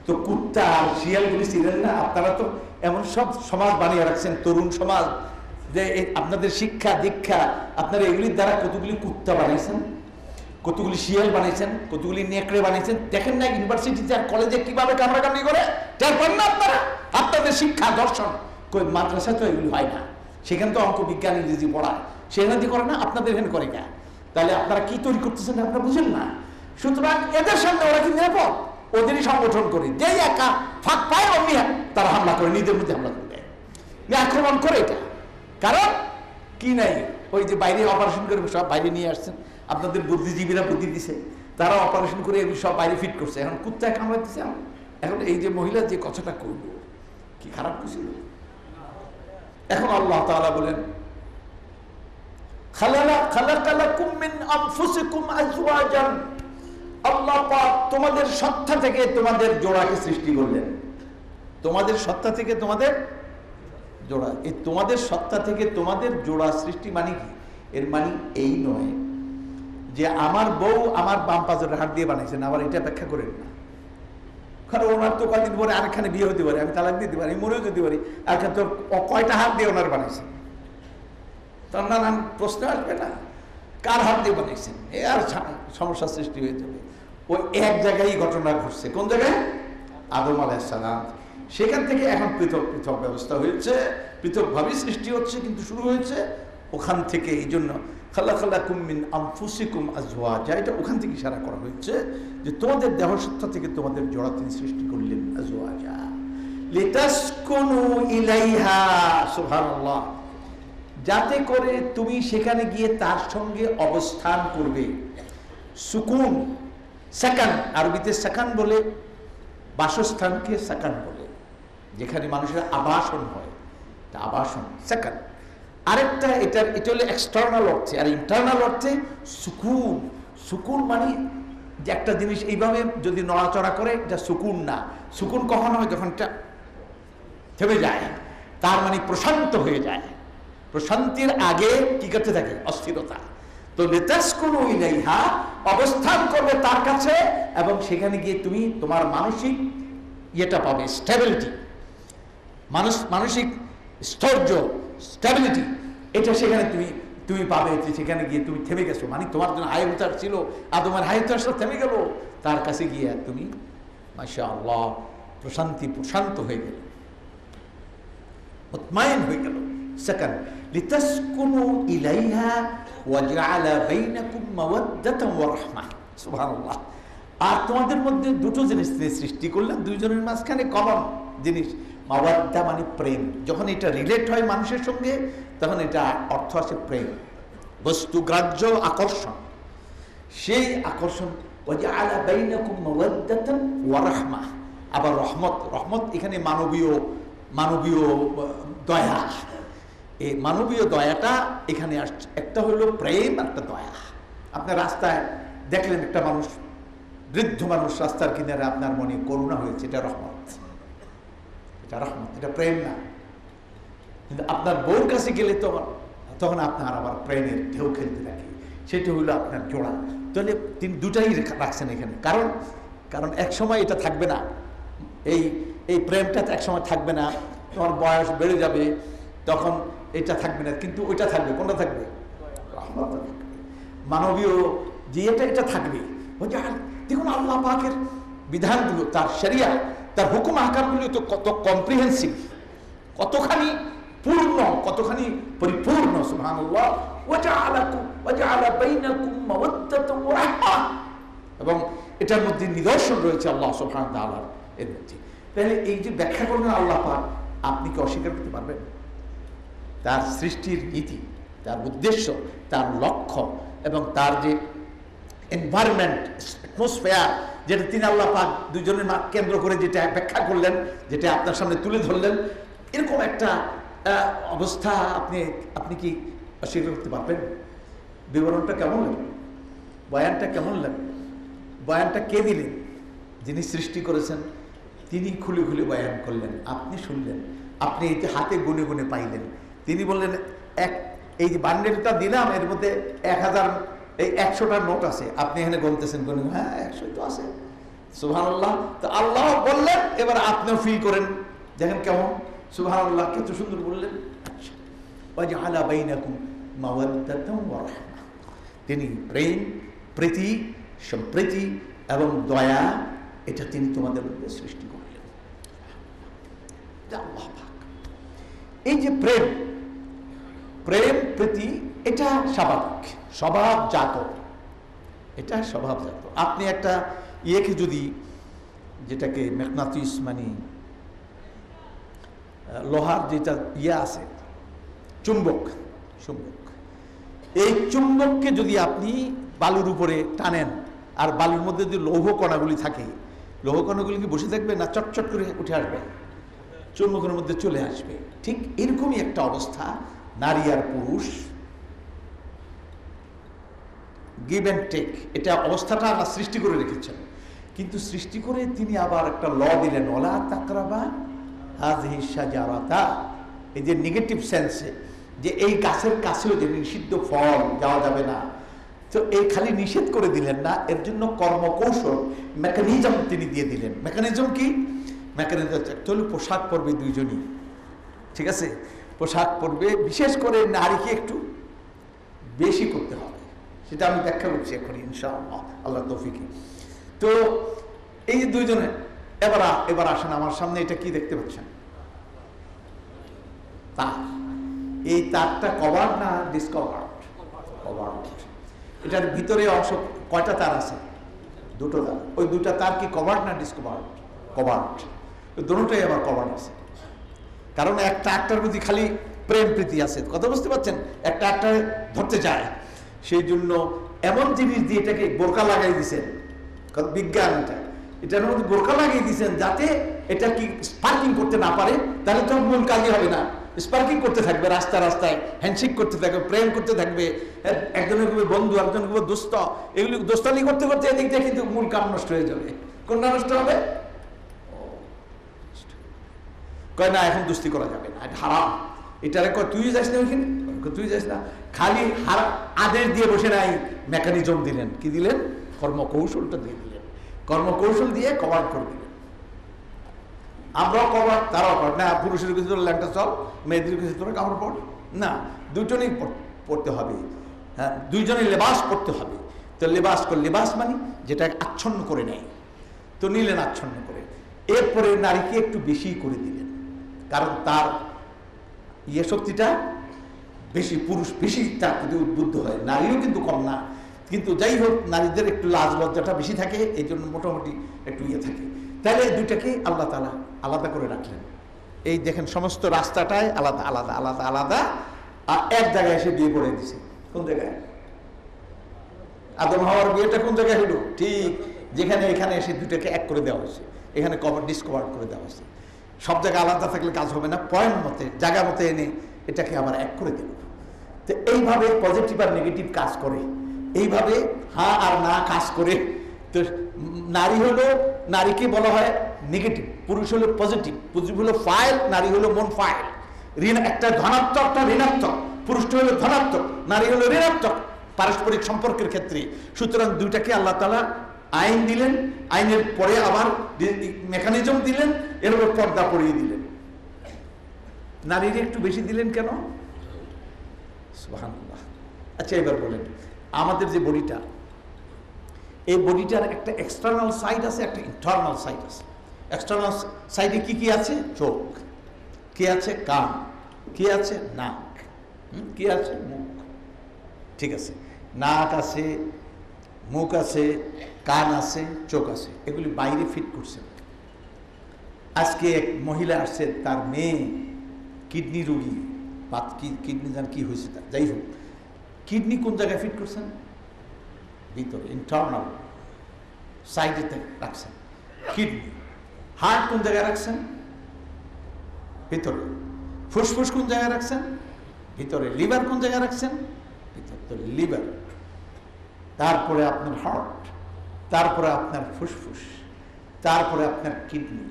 তো কুত্তা আর শিয়ালগুলি ছিলেন না? আপনারা তো এমন সব সমাজ বানিয়ে রাখছেন, তরুণ সমাজ, যে আপনাদের শিক্ষা দীক্ষা, আপনারা এগুলির দ্বারা কতগুলি কুত্তা বানাইছেন, কতগুলি শিয়াল বানিয়েছেন, কতগুলি নেকড়ে বানিয়েছেন। দেখেন না ইউনিভার্সিটিতে আর কলেজে কিভাবে কামড়াকামড়ি করে? তার পারেন না আপনারা? আপনাদের শিক্ষা দর্শন কই মাদ্রাসা তো এগুলি হয় না, সেখানে তো অঙ্ক বিজ্ঞান ইংরেজি পড়ায়, সেখানে করে না, আপনাদের এখানে করে না। তাহলে আপনারা কি তৈরি করতেছেন আপনারা বুঝেন না। সুতরাং এদের সামনে ওরা কি নিরাপদ? ওদেরই সংগঠন করে, যেই একা ফাঁক পায় অমনি তারা হামলা করে, নিজের মধ্যে হামলা করে দেয়, আক্রমণ করে। এটা কারণ কি নাই, ওই যে বাইরে অপারেশন করে সব বাইরে নিয়ে আসছেন, আপনাদের বুদ্ধিজীবীরা বুদ্ধি দিছে, তারা অপারেশন করে এগুলো সব বাইরে ফিট করছে। এখন কুত্তায় কামড়াইতেছে। এখন এই যে মহিলা যে কথাটা করলো, কি খারাপ কিছু? এখন আল্লাহ তাআলা বলেন, খালাকালাকুম মিন আনফুসিকুম আজওয়াজান, আল্লাহ পাক তোমাদের সত্তা থেকে তোমাদের জোড়াকে সৃষ্টি করলেন। তোমাদের সত্তা থেকে তোমাদের জোড়া, এই তোমাদের সত্তা থেকে তোমাদের জোড়া সৃষ্টি মানে কি? এর মানে এই নয় যে আমার বউ আমার বাম পাজরের হাত দিয়ে বানাইছেন, আবার এটা ব্যাখ্যা করেন না। কারণ ওনার তো কয়েকদিন পরে আরেকখানে বিয়ে হতে পারে, আমি তালাক দিতে পারি, মরেও যেতে পারি, আর তো কয়টা হাত দিয়ে ওনার বানাইছেন? তার নানান প্রশ্ন আসবে না, কার হাত দিয়ে বানাইছেন? এ আর সমস্যার সৃষ্টি হয়ে যাবে। ওই এক জায়গায় ঘটনা ঘটছে, কোন জায়গায়? আদম আলাইহিস সালাম। সেখান থেকে এখন পৃথক পৃথক ব্যবস্থা হয়েছে, পৃথকভাবে সৃষ্টি হচ্ছে, কিন্তু শুরু হয়েছে ওখান থেকে। এই জন্য খালাকালাকুম মিন আনফুসিকুম আজওয়াজা, এটা ওখান থেকে ইশারা করা হয়েছে যে তোমাদের দেহসত্তা থেকে তোমাদের জোড়া তিনি সৃষ্টি করলেন, আজওয়াজা লিতাসকুনু ইলাইহা, সুবহানাল্লাহ, যাতে করে তুমি সেখানে গিয়ে তার সঙ্গে অবস্থান করবে। সুকুন, সাকান, আরবিতে সাকান বলে, বাসস্থানকে সাকান বলে, যেখানে মানুষের আবাসন হয়, আবাসন সাকান। আরেকটা এটা হলো এক্সটার্নাল অর্থে, আর ইন্টারনাল অর্থে সুকুন। সুকুন মানে যে একটা জিনিস এইভাবে যদি নড়াচড়া করে, এটা সুকুন না। সুকুন কখন হয়? যখন এটা থেমে যায়, তার মানে প্রশান্ত হয়ে যায়। প্রশান্তির আগে কি করতে থাকে? অস্থিরতা। তো লিতাসকুনু ইলাইহা, অবস্থান করবে তার কাছে, এবং সেখানে গিয়ে তুমি তোমার মানসিক ইয়েটা পাবে, স্টেবিলিটি, মানসিক স্থৈর্য, স্টেবিলিটি, এটা সেখানে তুমি পাবে। সেখানে গিয়ে তুমি থেমে গেছো, মানে তোমার জন্য হাই উতার ছিল, আদমের হাই উতার থেমে গেল, তার কাছে গিয়ে তুমি মাশাআল্লাহ প্রশান্ত হয়ে গেল, মুতমাইন হয়ে গেল। সেকেন্ড, লিতাসকুনু ইলাইহা ওয়া জাআলা বাইনাকুম মাওয়াদ্দাতান ওয়া রাহমা। সুবহানাল্লাহ। আর তোমাদের মধ্যে দুটো জিনিস তিনি সৃষ্টি করলেন, দুইজনের মাঝখানে কমন জিনিস, মাওয়াদ্দা মানে প্রেম। যখন এটা রিলেট হয় মানুষের সঙ্গে তখন এটা অর্থ আসে প্রেম, বস্তুগ্রাহ্য আকর্ষণ। সেই আকর্ষণ ওয়াজআলা বাইনাকুম মাওয়াদ্দাতান ওয়া রাহমা। আবার রহমত, রহমত এখানে মানবীয় দয়া। এই মানবীয় দয়াটা এখানে আসছে। একটা হলো প্রেম, একটা দয়া। আপনার রাস্তায় দেখলেন একটা মানুষ, বৃদ্ধ মানুষ রাস্তার কিনারে, আপনার মনে করুণা হয়েছে, এটা রহমত, এটা রহমত, এটা প্রেম না। কিন্তু আপনার বউর কাছে গেলে তখন আপনার আবার প্রেমের ঢেউ খেলতে থাকে, সেটা হলো আপনার জোড়া। তাহলে তিনি দুটাই রাখছেন এখানে। কারণ এক সময় এটা থাকবে না, এই প্রেমটা এক সময় থাকবে না, তোমার বয়স বেড়ে যাবে, তখন এটা থাকবে না, কিন্তু ওইটা থাকবে। কোনটা থাকবে? রহমত থাকবে, মানবীয় যে এটা থাকবে। দেখুন আল্লাহ পাকের বিধানগুলো, তার শরিয়া, তার হুকুম আহকামগুলো তো কত কম্প্রিহেন্সিভ, কতখানি পূর্ণ, কতখানি পরিপূর্ণ। সুবহানাল্লাহ। ওয়াজআলা বাইনাকুম মাওয়াদ্দাতান ওয়া রাহমা। এবং এটার মধ্যে নিদর্শন রয়েছে আল্লাহ সুবহানাহু ওয়া তাআলার এর মধ্যে। তাহলে এই যে ব্যাখ্যা করবেন আল্লাহ পাক, আপনি কি অস্বীকার করতে পারবেন? তার সৃষ্টির নীতি, তার উদ্দেশ্য, তার লক্ষ্য এবং তার যে এনভায়রনমেন্ট, অ্যাটমসফিয়ার, যেটা তিনি আল্লাহ পাক দুজনের কেন্দ্র করে যেটা ব্যাখ্যা করলেন, যেটা আপনার সামনে তুলে ধরলেন, এরকম একটা অবস্থা আপনি কি অস্বীকার করতে পারবেন? বিবরণটা কেমন লাগবে? বয়ানটা কেমন লাগবে? বয়ানটা কে দিলেন? যিনি সৃষ্টি করেছেন তিনি খুলে খুলে বয়ান করলেন, আপনি শুনলেন, আপনি এই যে হাতে গুনে গুনে পাইলেন। তিনি বললেন এই যে বান্ডেলটা দিলাম, এর মধ্যে 1,100টা নোট আছে, আপনি এখানে গুনতেছেন, গুনে, হ্যাঁ 100 তো আছে। সুবহানাল্লাহ। তো আল্লাহ বললেন, এবার আপনিও ফিল করেন, দেখেন কেমন। সুবহানাল্লাহ, কত সুন্দর বললেন। ওয়াজআলা বাইনাকুম মাওয়াদ্দাতান ওয়া রাহমা। তিনি প্রেম, প্রীতি, সম্প্রীতি এবং দয়া, এটা তিনি তোমাদের মধ্যে সৃষ্টি করলেন। আল্লাহ পাক এই যে প্রেম, প্রীতি, এটা স্বাভাবিক, স্বভাবজাত, এটা স্বভাবজাত। আপনি একটা ইয়েকে যদি, যেটাকে ম্যাগনেটিস মানে লোহার যেটা ইয়ে আছে, চুম্বক, এই চুম্বককে যদি আপনি বালুর উপরে টানেন, আর বালুর মধ্যে যদি লৌহ কণাগুলি থাকে, লৌহ কণাগুলি কি বসে থাকবে না চটচট করে উঠে আসবে, চুম্বকের মধ্যে চলে আসবে? ঠিক এরকমই একটা অবস্থা নারী আর পুরুষ, গিভ অ্যান্ড টেক, এটা অবস্থাটা আল্লাহ সৃষ্টি করে রেখেছেন। কিন্তু সৃষ্টি করে তিনি আবার একটা ল দিলেন, ওয়ালা তাকরাবা হাযিহি শাজারাতা। এই যে নেগেটিভ সেন্সে, যে এই গাছের কাছেও যে নিষিদ্ধ ফল যাওয়া যাবে না, তো এই খালি নিষেধ করে দিলেন না, এর জন্য কর্মকৌশল, মেকানিজম তিনি দিয়ে দিলেন। মেকানিজম কি? মেকানিজম হলো পোশাক পরবে দুইজনই, ঠিক আছে? পোশাক পরবে, বিশেষ করে নারীকে একটু বেশি করতে হবে, সেটা আমি ব্যাখ্যা করছি এখন ইনশাআল্লাহ, আল্লাহ তৌফিকে। তো এই যে দুইজনে, এবার আসেন আমার সামনে, এটা কি দেখতে পাচ্ছেন? তার, এই তারটা কভার না ডিসকভার? কভার। এটার ভিতরে অংশ কয়টা তার আছে? দুটো তার। ওই দুটা তার কি কভার না ডিসকভার? কভার। দুটোটাই আবার কভার আছে, কারণ একটা একটার প্রতি খালি প্রেম প্রীতি আছে, কথা বুঝতে পারছেন? একটা ধরতে চায়, সেই জন্য এমন জিনিস দিয়ে এটাকে বোরকা লাগাই দিয়েছেন, বিজ্ঞান এটার মধ্যে বোরকা লাগিয়ে দিয়েছেন, যাতে এটা কি স্পার্কিং করতে না পারে, তাহলে তো মূল কাজই হবে না। স্পার্কিং করতে থাকবে, রাস্তায় হ্যান্ডশেক করতে থাকবে, প্রেম করতে থাকবে, একজনের খুবই বন্ধু, একজন খুব দোস্ত, এগুলি দোস্তানি করতে করতে এদিক দিয়ে কিন্তু মূল কাম নষ্ট হয়ে যাবে। কোনটা নষ্ট হবে? কয় না, এখন দুস্তি করা যাবে না, এটা হারাম। এটারে কয় তুই যাস না ওইখানে, তুই যাস না, খালি আদেশ দিয়ে বসে নাই, মেকানিজম দিলেন। কি দিলেন? কর্মকৌশলটা দিয়ে দিলেন। কর্মকৌশল দিয়ে কভার করে দিলেন। আমরাও কভার, তারাও কভার না। পুরুষের কিছু তোর ল্যাংটা চল, মেয়েদের কিছু তোরা কাপড় পর না, দুজনেই পড়তে হবে। হ্যাঁ, দুইজনে লেবাস পড়তে হবে। তো লেবাস মানে যেটা আচ্ছন্ন করে নেয়, তো নিলেন আচ্ছন্ন করে। এরপরে নারীকে একটু বেশি করে দিলেন, কারণ তার শক্তিটা বেশি, পুরুষ বেশি তার প্রতি উদ্বুদ্ধ হয়, নারীও কিন্তু কম না। কিন্তু যাই হোক, নারীদের একটু লাজ লজ্জাটা বেশি থাকে, এই জন্য মোটামুটি একটু ইয়ে থাকে। তাহলে দুইটাকে আল্লাহ তাআলা আলাদা করে রাখলেন। এই দেখেন সমস্ত রাস্তাটায় আলাদা আলাদা আলাদা আলাদা, আর এক জায়গায় এসে বিয়ে করে দিছে। কোন জায়গায়? আদম হাওয়ার বিয়েটা কোন জায়গায় হলো? ঠিক যেখানে এখানে এসে দুটাকে এক করে দেওয়া হয়েছে, এখানে ডিসকভার করে দেওয়া হয়েছে। সব জায়গায় আলাদা থাকলে কাজ হবে না, পয়েন্ট মতে জায়গা মতে এনে এটাকে আবার এক করে দেব। তো এইভাবে পজিটিভ আর নেগেটিভ কাজ করে, এইভাবে হ্যাঁ আর না কাজ করে। তো নারী হলো, নারীকে বলা হয় নেগেটিভ, পুরুষ হলো পজিটিভ। পুরুষ হলো ফাইল, নারী হলো মন ফাইল। একটা ধনাত্মক, একটা ঋণাত্মক। পুরুষটা হলো ধনাত্মক, নারী হলো ঋণাত্মক পারস্পরিক সম্পর্কের ক্ষেত্রে। সুতরাং দুইটাকে আল্লাহ তাআলা আইন দিলেন, আইনের পরে আবার মেকানিজম দিলেন, এর উপর পর্দা পরিয়ে দিলেন। নারীর একটু বেশি দিলেন কেন? সুবহানাল্লাহ। আচ্ছা এবার বলেন, আমাদের যে বডিটা, এই বডিটার একটা এক্সটার্নাল সাইড আছে, একটা ইন্টারনাল সাইড আছে। এক্সটার্নাল সাইডে কি কি আছে? চোখ, কি আছে? কান, কি আছে? নাক, কি আছে? মুখ। ঠিক আছে, নাক আছে, মুখ আছে, কান আছে, চোখ আছে, এগুলি বাইরে ফিট করছেন। আজকে এক মহিলা আসছে, তার মেয়ে কিডনি রোগী, কিডনি জান কি হয়েছে তার, যাই হোক, কিডনি কোন জায়গায় ফিট করছেন? ভিতরে, ইন্টারনাল সাইডেতে রাখছেন কিডনি। হার্ট কোন জায়গায় রাখছেন? ভিতরে। ফুসফুস কোন জায়গায় রাখছেন? ভিতরে। লিভার কোন জায়গায় রাখছেন? ভিতরে, লিভার। তারপরে আপনার হার্ট, তারপরে আপনার ফুসফুস, তারপরে আপনার কিডনি।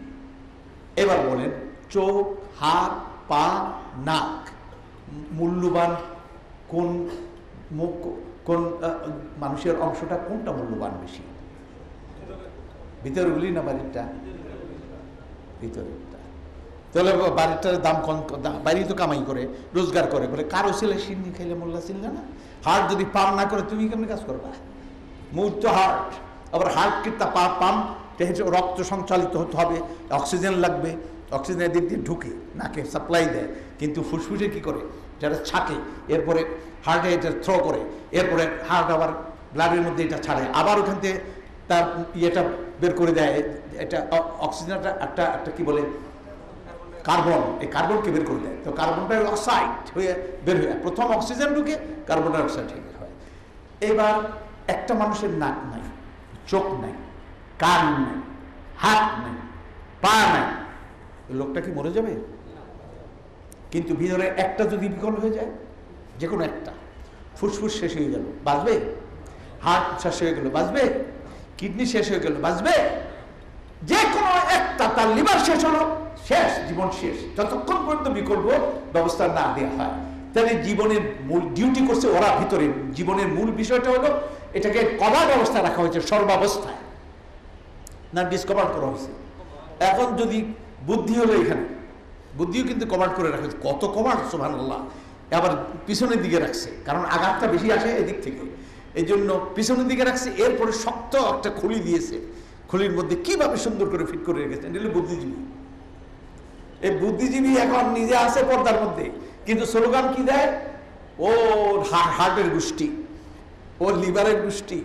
এবার বলেন, চোখ, হাত, পা, নাক, মূল্যবান কোন মুখ, কোন মানুষের অংশটা কোনটা মূল্যবান বেশি? ভিতরে বলি না বাড়িটা? ভিতরেরটা। তাহলে বাড়িটার দাম কম, বাড়ি তো কামাই করে, রোজগার করে, বলে কারো ছেলে সিন্নি খাইলে মোল্লা চিনলে না। হার্ট যদি পাম্প না করে তুমি কেমনি কাজ করবা? মুখ তো হার্ট, আবার হার্টকে পাম্প রক্ত সঞ্চালিত হতে হবে, অক্সিজেন লাগবে, অক্সিজেনের দিক দিয়ে ঢুকে নাকে সাপ্লাই দেয়, কিন্তু ফুসফুসে কি করে? যেটা ছাকে, এরপরে হার্টে এটা থ্রো করে, এরপরে হার্ট আবার ব্লাডের মধ্যে এটা ছাড়ে, আবার ওখান থেকে তার ইয়েটা বের করে দেয়, এটা অক্সিজেনটা একটা একটা কি বলে কার্বন, এই কার্বনকে বের করে দেয়। তো কার্বনটা অক্সাইড হয়ে বের হয়ে, প্রথম অক্সিজেন ঢুকে কার্বন ডাই অক্সাইড হয়ে হয়। এবার একটা মানুষের নাক নাই, চোখ নাই, কান নাই, হাত নাই, পা নাই, লোকটা কি মরে যাবে? কিন্তু ভিতরে একটা যদি বিকল হয়ে যায়, যে কোনো একটা, ফুসফুস শেষ হয়ে গেল, বাঁচবে? হার্ট শেষ হয়ে গেল, বাঁচবে? কিডনি শেষ হয়ে গেল, বাঁচবে? যে কোনো একটা, তার লিভার শেষ হলো, শেষ, জীবন শেষ, যতক্ষণ পর্যন্ত বিকল্প ব্যবস্থা না দেওয়া হয়। তাহলে জীবনের মূল ডিউটি করছে ওরা ভিতরে। জীবনের মূল বিষয়টা হলো এটাকে কভার ব্যবস্থা রাখা হয়েছে সর্বাবস্থায়, না ডিসকভার করা হয়েছে। এখন যদি বুদ্ধি হলো, এখানে বুদ্ধিও কিন্তু কভার করে রাখা হয়েছে। কত কভার, সুবহানাল্লাহ। আবার পিছনের দিকে রাখছে, কারণ আঘাতটা বেশি আসে এদিক থেকে, এই জন্য পিছনের দিকে রাখছে। এরপরে শক্ত একটা খুলি দিয়েছে, খুলির মধ্যে কিভাবে সুন্দর করে ফিট করে রেখেছেন, এটা বুদ্ধিজীবী। এই বুদ্ধিজীবী এখন নিজে আছে পর্দার মধ্যে, কিন্তু স্লোগান কি দেয়? ও হার্টের গোষ্ঠী, ও লিভারের গোষ্ঠী,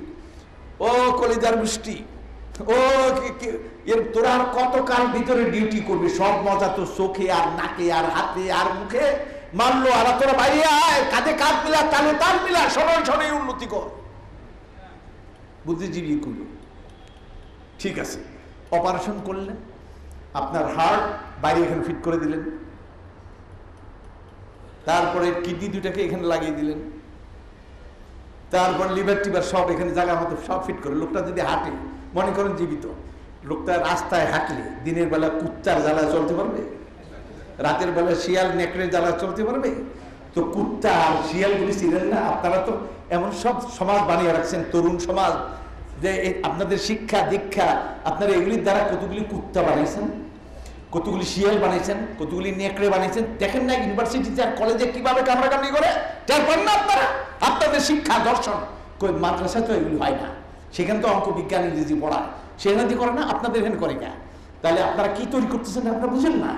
ও কলিজার গোষ্ঠী, ও এর তোরা আর কত কাল ভিতরে ডিউটি করবি? সব মজা তো চোখে আর নাকে আর হাতে আর মুখে। মানলো আর তোরা বাইরে আয়, কাঁধে কাঁধ মিলা, তালে তাল মিলা, সবাই সবাই উন্নতি কর। বুদ্ধিজীবী করলো, ঠিক আছে, অপারেশন করলেন, আপনার হার্ট বাইরে এখানে ফিট করে দিলেন, তারপরে কিডনি দুটাকে এখানে লাগিয়ে দিলেন, তারপর লিভার টিভার সব এখানে জায়গা মতো সব ফিট করে। লোকটা যদি হাঁটে, মনে করেন জীবিত, লোকটা রাস্তায় হাঁটলে দিনের বেলা কুত্তার জ্বালা চলতে পারবে? রাতের বেলা শিয়াল নেকড়ের জ্বালা চলতে পারবে? তো কুত্তা আর শিয়ালগুলি ছিলেন না? আপনারা তো এমন সব সমাজ বানিয়ে রাখছেন, তরুণ সমাজ, যে আপনাদের শিক্ষা দীক্ষা, আপনারা এগুলির দ্বারা কতগুলি কুত্তা বানাইছেন, কতগুলি শিয়াল বানিয়েছেন, কতগুলি নেকড়ে বানিয়েছেন। দেখেন না ইউনিভার্সিটিতে আর কলেজে কিভাবে কামড়াকামড়ি করে, টের পান না আপনারা? আপনাদের শিক্ষা দর্শন কই মাদ্রাসায় তো এগুলি হয় না, সেখানে তো অঙ্ক বিজ্ঞান ইংরেজি পড়ায়, সেখানে করে না, আপনাদের এখানে করে না। তাহলে আপনারা কি তৈরি করতেছেন আপনারা বুঝেন না।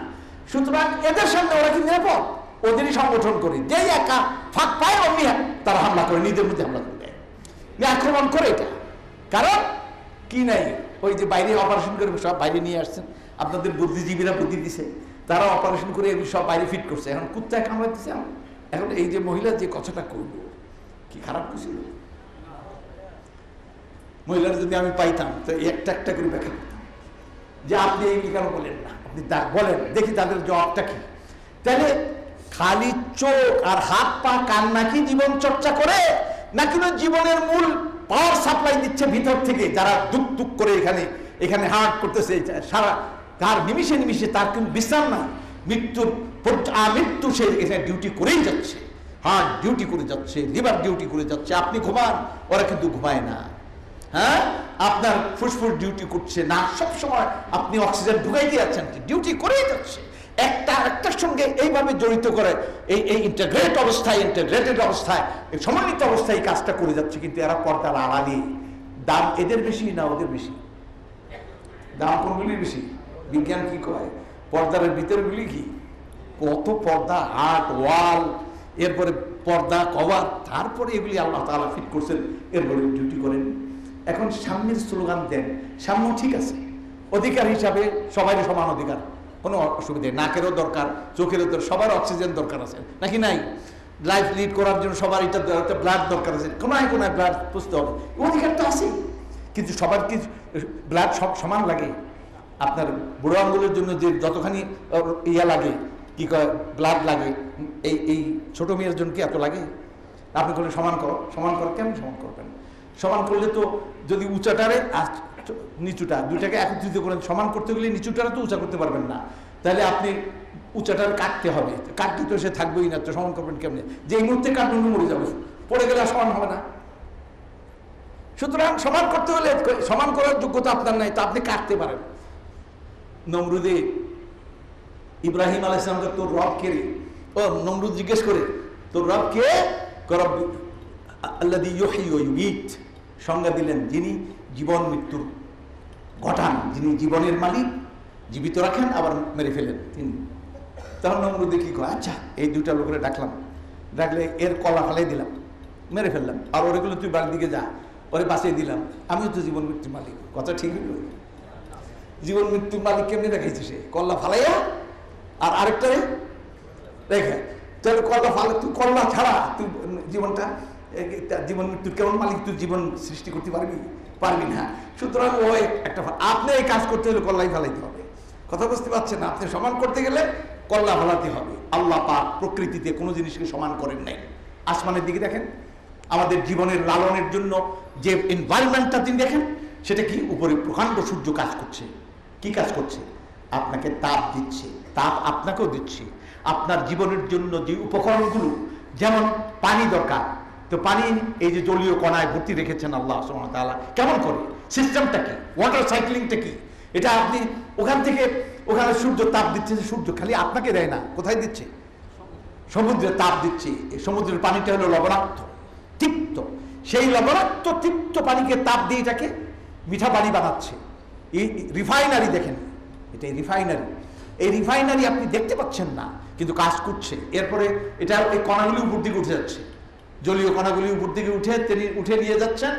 সুতরাং এদের সামনে ওরা কি নিরাপদ? ওদেরই সংগঠন করে, যেই একা ফাঁক পায় অমনি তারা হামলা করে, নিজের মধ্যে হামলা করে দেয়। আক্রমণ করে এটা। কারণ কি নাই, ওই যে বাইরে অপারেশন করে সব বাইরে নিয়ে আসছেন, আপনাদের বুদ্ধিজীবীরা বুদ্ধি দিছে, তারা অপারেশন করে এগুলো সব বাইরে ফিট করছে, এখন কুত্তায় কামড়াইতেছে। এখন এই যে মহিলা যে কথাটা করলো, কি খারাপ কিছু, মহিলার যদি আমি পাইতাম তো একটা একটা করে ব্যাখ্যা করতাম যে আপনি এই কেন বলেন না, আপনি বলেন, দেখি তাদের জবাবটা কি। তাহলে খালি চোখ আর হাত পা কান নাকি জীবন চর্চা করে, নাকি জীবনের মূল পাওয়ার সাপ্লাই দিচ্ছে ভিতর থেকে, যারা দুক দুক করে এখানে এখানে হার্ট করতেছে সারা, তার নিমিষে নিমিষে তার কিন্তু বিশ্রাম না, মৃত্যু সে এখানে ডিউটি করেই যাচ্ছে, হার্ট ডিউটি করে যাচ্ছে, লিভার ডিউটি করে যাচ্ছে। আপনি ঘুমান, ওরা কিন্তু ঘুমায় না। হ্যাঁ, আপনার ফুসফুস ডিউটি করছে না, সবসময় আপনি অক্সিজেন ঢুকাই দিয়ে যাচ্ছেন, ডিউটি করেই যাচ্ছে, একটা একটার সঙ্গে এইভাবে জড়িত করে এই ইন্টাগ্রেটেড অবস্থায় সমন্বিত অবস্থায় কাজটা করে যাচ্ছে। কিন্তু এরা পর্দার আড়ালে, দাম এদের বেশি না ওদের বেশি? দাম কোনগুলির বেশি? বিজ্ঞান কি কয়, পর্দার ভিতরগুলি কি, কত পর্দা, আর্ট ওয়াল, এরপরে পর্দা কভার, তারপরে এগুলি আল্লাহ তাআলা ফিট করছেন, এরপরে ডিউটি করেন। এখন সামনের স্লোগান দেন, সামনে ঠিক আছে, অধিকার হিসাবে সবাই সমান অধিকার, কোনো অসুবিধা, নাকেরও দরকার, চোখেরও দরকার, সবার অক্সিজেন দরকার আছে নাকি নাই? লাইফ লিড করার জন্য সবার এটা ব্লাড দরকার আছে, কোনায় কোনায় ব্লাড পুষতে হবে, অধিকার তো আছে। কিন্তু সবার কি ব্লাড সব সমান লাগে? আপনার বুড়ো আঙ্গুলের জন্য যে যতখানি ইয়া লাগে, কি কয়, ব্লাড লাগে, এই ছোট মেয়ের জন্য কি এত লাগে? আপনি বলেন সমান করো, সমান করো, কেমন সমান করবেন? সমান করলে তো যদি উঁচাটারে আর নিচুটা দুইটাকে একত্রিত করেন, সমান করতে গেলে নিচুটারে তো উঁচা করতে পারবেন না, তাহলে আপনি উঁচাটার কাটতে হবে, কাটতে তো সে থাকবেই না, তো সমান করবেন কেমনে? যে এই মুহূর্তে কাটবেন মরে যাবে, পড়ে গেলে সমান হবে না। সুতরাং সমান করতে হলে, সমান করার যোগ্যতা আপনার নাই, তো আপনি কাটতে পারেন। নমরুদে ইব্রাহিম আলাইহিস সালামকে তোর রব কে রে? ও নমরুদ জিজ্ঞেস করে, তোর রব কে? আল্লাযী ইউহয়ী ওয়া ইউমীত, সংজ্ঞা দিলেন যিনি জীবন মৃত্যুর ঘটান, যিনি জীবনের মালিক, জীবিত রাখেন আবার মেরে ফেলেন তিনি। তখন নমরুদে কি কয়, আচ্ছা এই দুইটা লোকের ডাকলাম, ডাকলে এর কলা ফালাই দিলাম, মেরে ফেললাম, আর ওরেগুলো তুই বাড়ির দিকে যা, ওরে বাঁচিয়ে দিলাম, আমিও তো জীবন মৃত্যুর মালিক। কথা ঠিক হইল? জীবন মৃত্যুর মালিক কেমনি দেখাইছে সে? কল্লা ফালাইয়া আর আরেকটা রেখে, তাহলে কল্লা ফালা, তুই কল্লা ছাড়া তুই জীবনটা, জীবন মৃত্যুর কেমন মালিক? তুই জীবন সৃষ্টি করতে পারবি না। সুতরাং ওই একটা, আপনি এই কাজ করতে হলে কল্লাই ফেলাইতে হবে। কথা বুঝতে পারছেন না? আপনি সমান করতে গেলে কল্লা ফেলাতে হবে। আল্লাহ পাক প্রকৃতিতে কোনো জিনিসকে সমান করেন নাই। আসমানের দিকে দেখেন, আমাদের জীবনের লালনের জন্য যে এনভায়রনমেন্টটা তিনি দেখেন, সেটা কি? উপরে প্রকাণ্ড সূর্য কাজ করছে। কি কাজ করছে? আপনাকে তাপ দিচ্ছে, তাপ আপনাকেও দিচ্ছে। আপনার জীবনের জন্য যে উপকরণগুলো, যেমন পানি দরকার, তো পানি এই যে জলীয় কণায় ভর্তি রেখেছেন আল্লাহ সুবহানাহু ওয়া তাআলা। কেমন করে? সিস্টেমটা কি? ওয়াটার সাইক্লিংটা কি? এটা আপনি ওখান থেকে ওখানে সূর্য তাপ দিচ্ছে, সূর্য খালি আপনাকে দেয় না, কোথায় দিচ্ছে? সমুদ্রে তাপ দিচ্ছে। সমুদ্রের পানিটা হলো লবণাক্ত, তিক্ত, সেই লবণাক্ত তিক্ত পানিকে তাপ দিয়ে এটাকে মিঠা পানি বানাচ্ছে। এই রিফাইনারি দেখেন, এটা রিফাইনারি। এই রিফাইনারি আপনি দেখতে পাচ্ছেন না, কিন্তু কাজ করছে। এরপরে এটা এই কণাগুলি উপর দিকে উঠে যাচ্ছে, জলীয় কণাগুলি উপর দিকে তিনি উঠে নিয়ে যাচ্ছেন,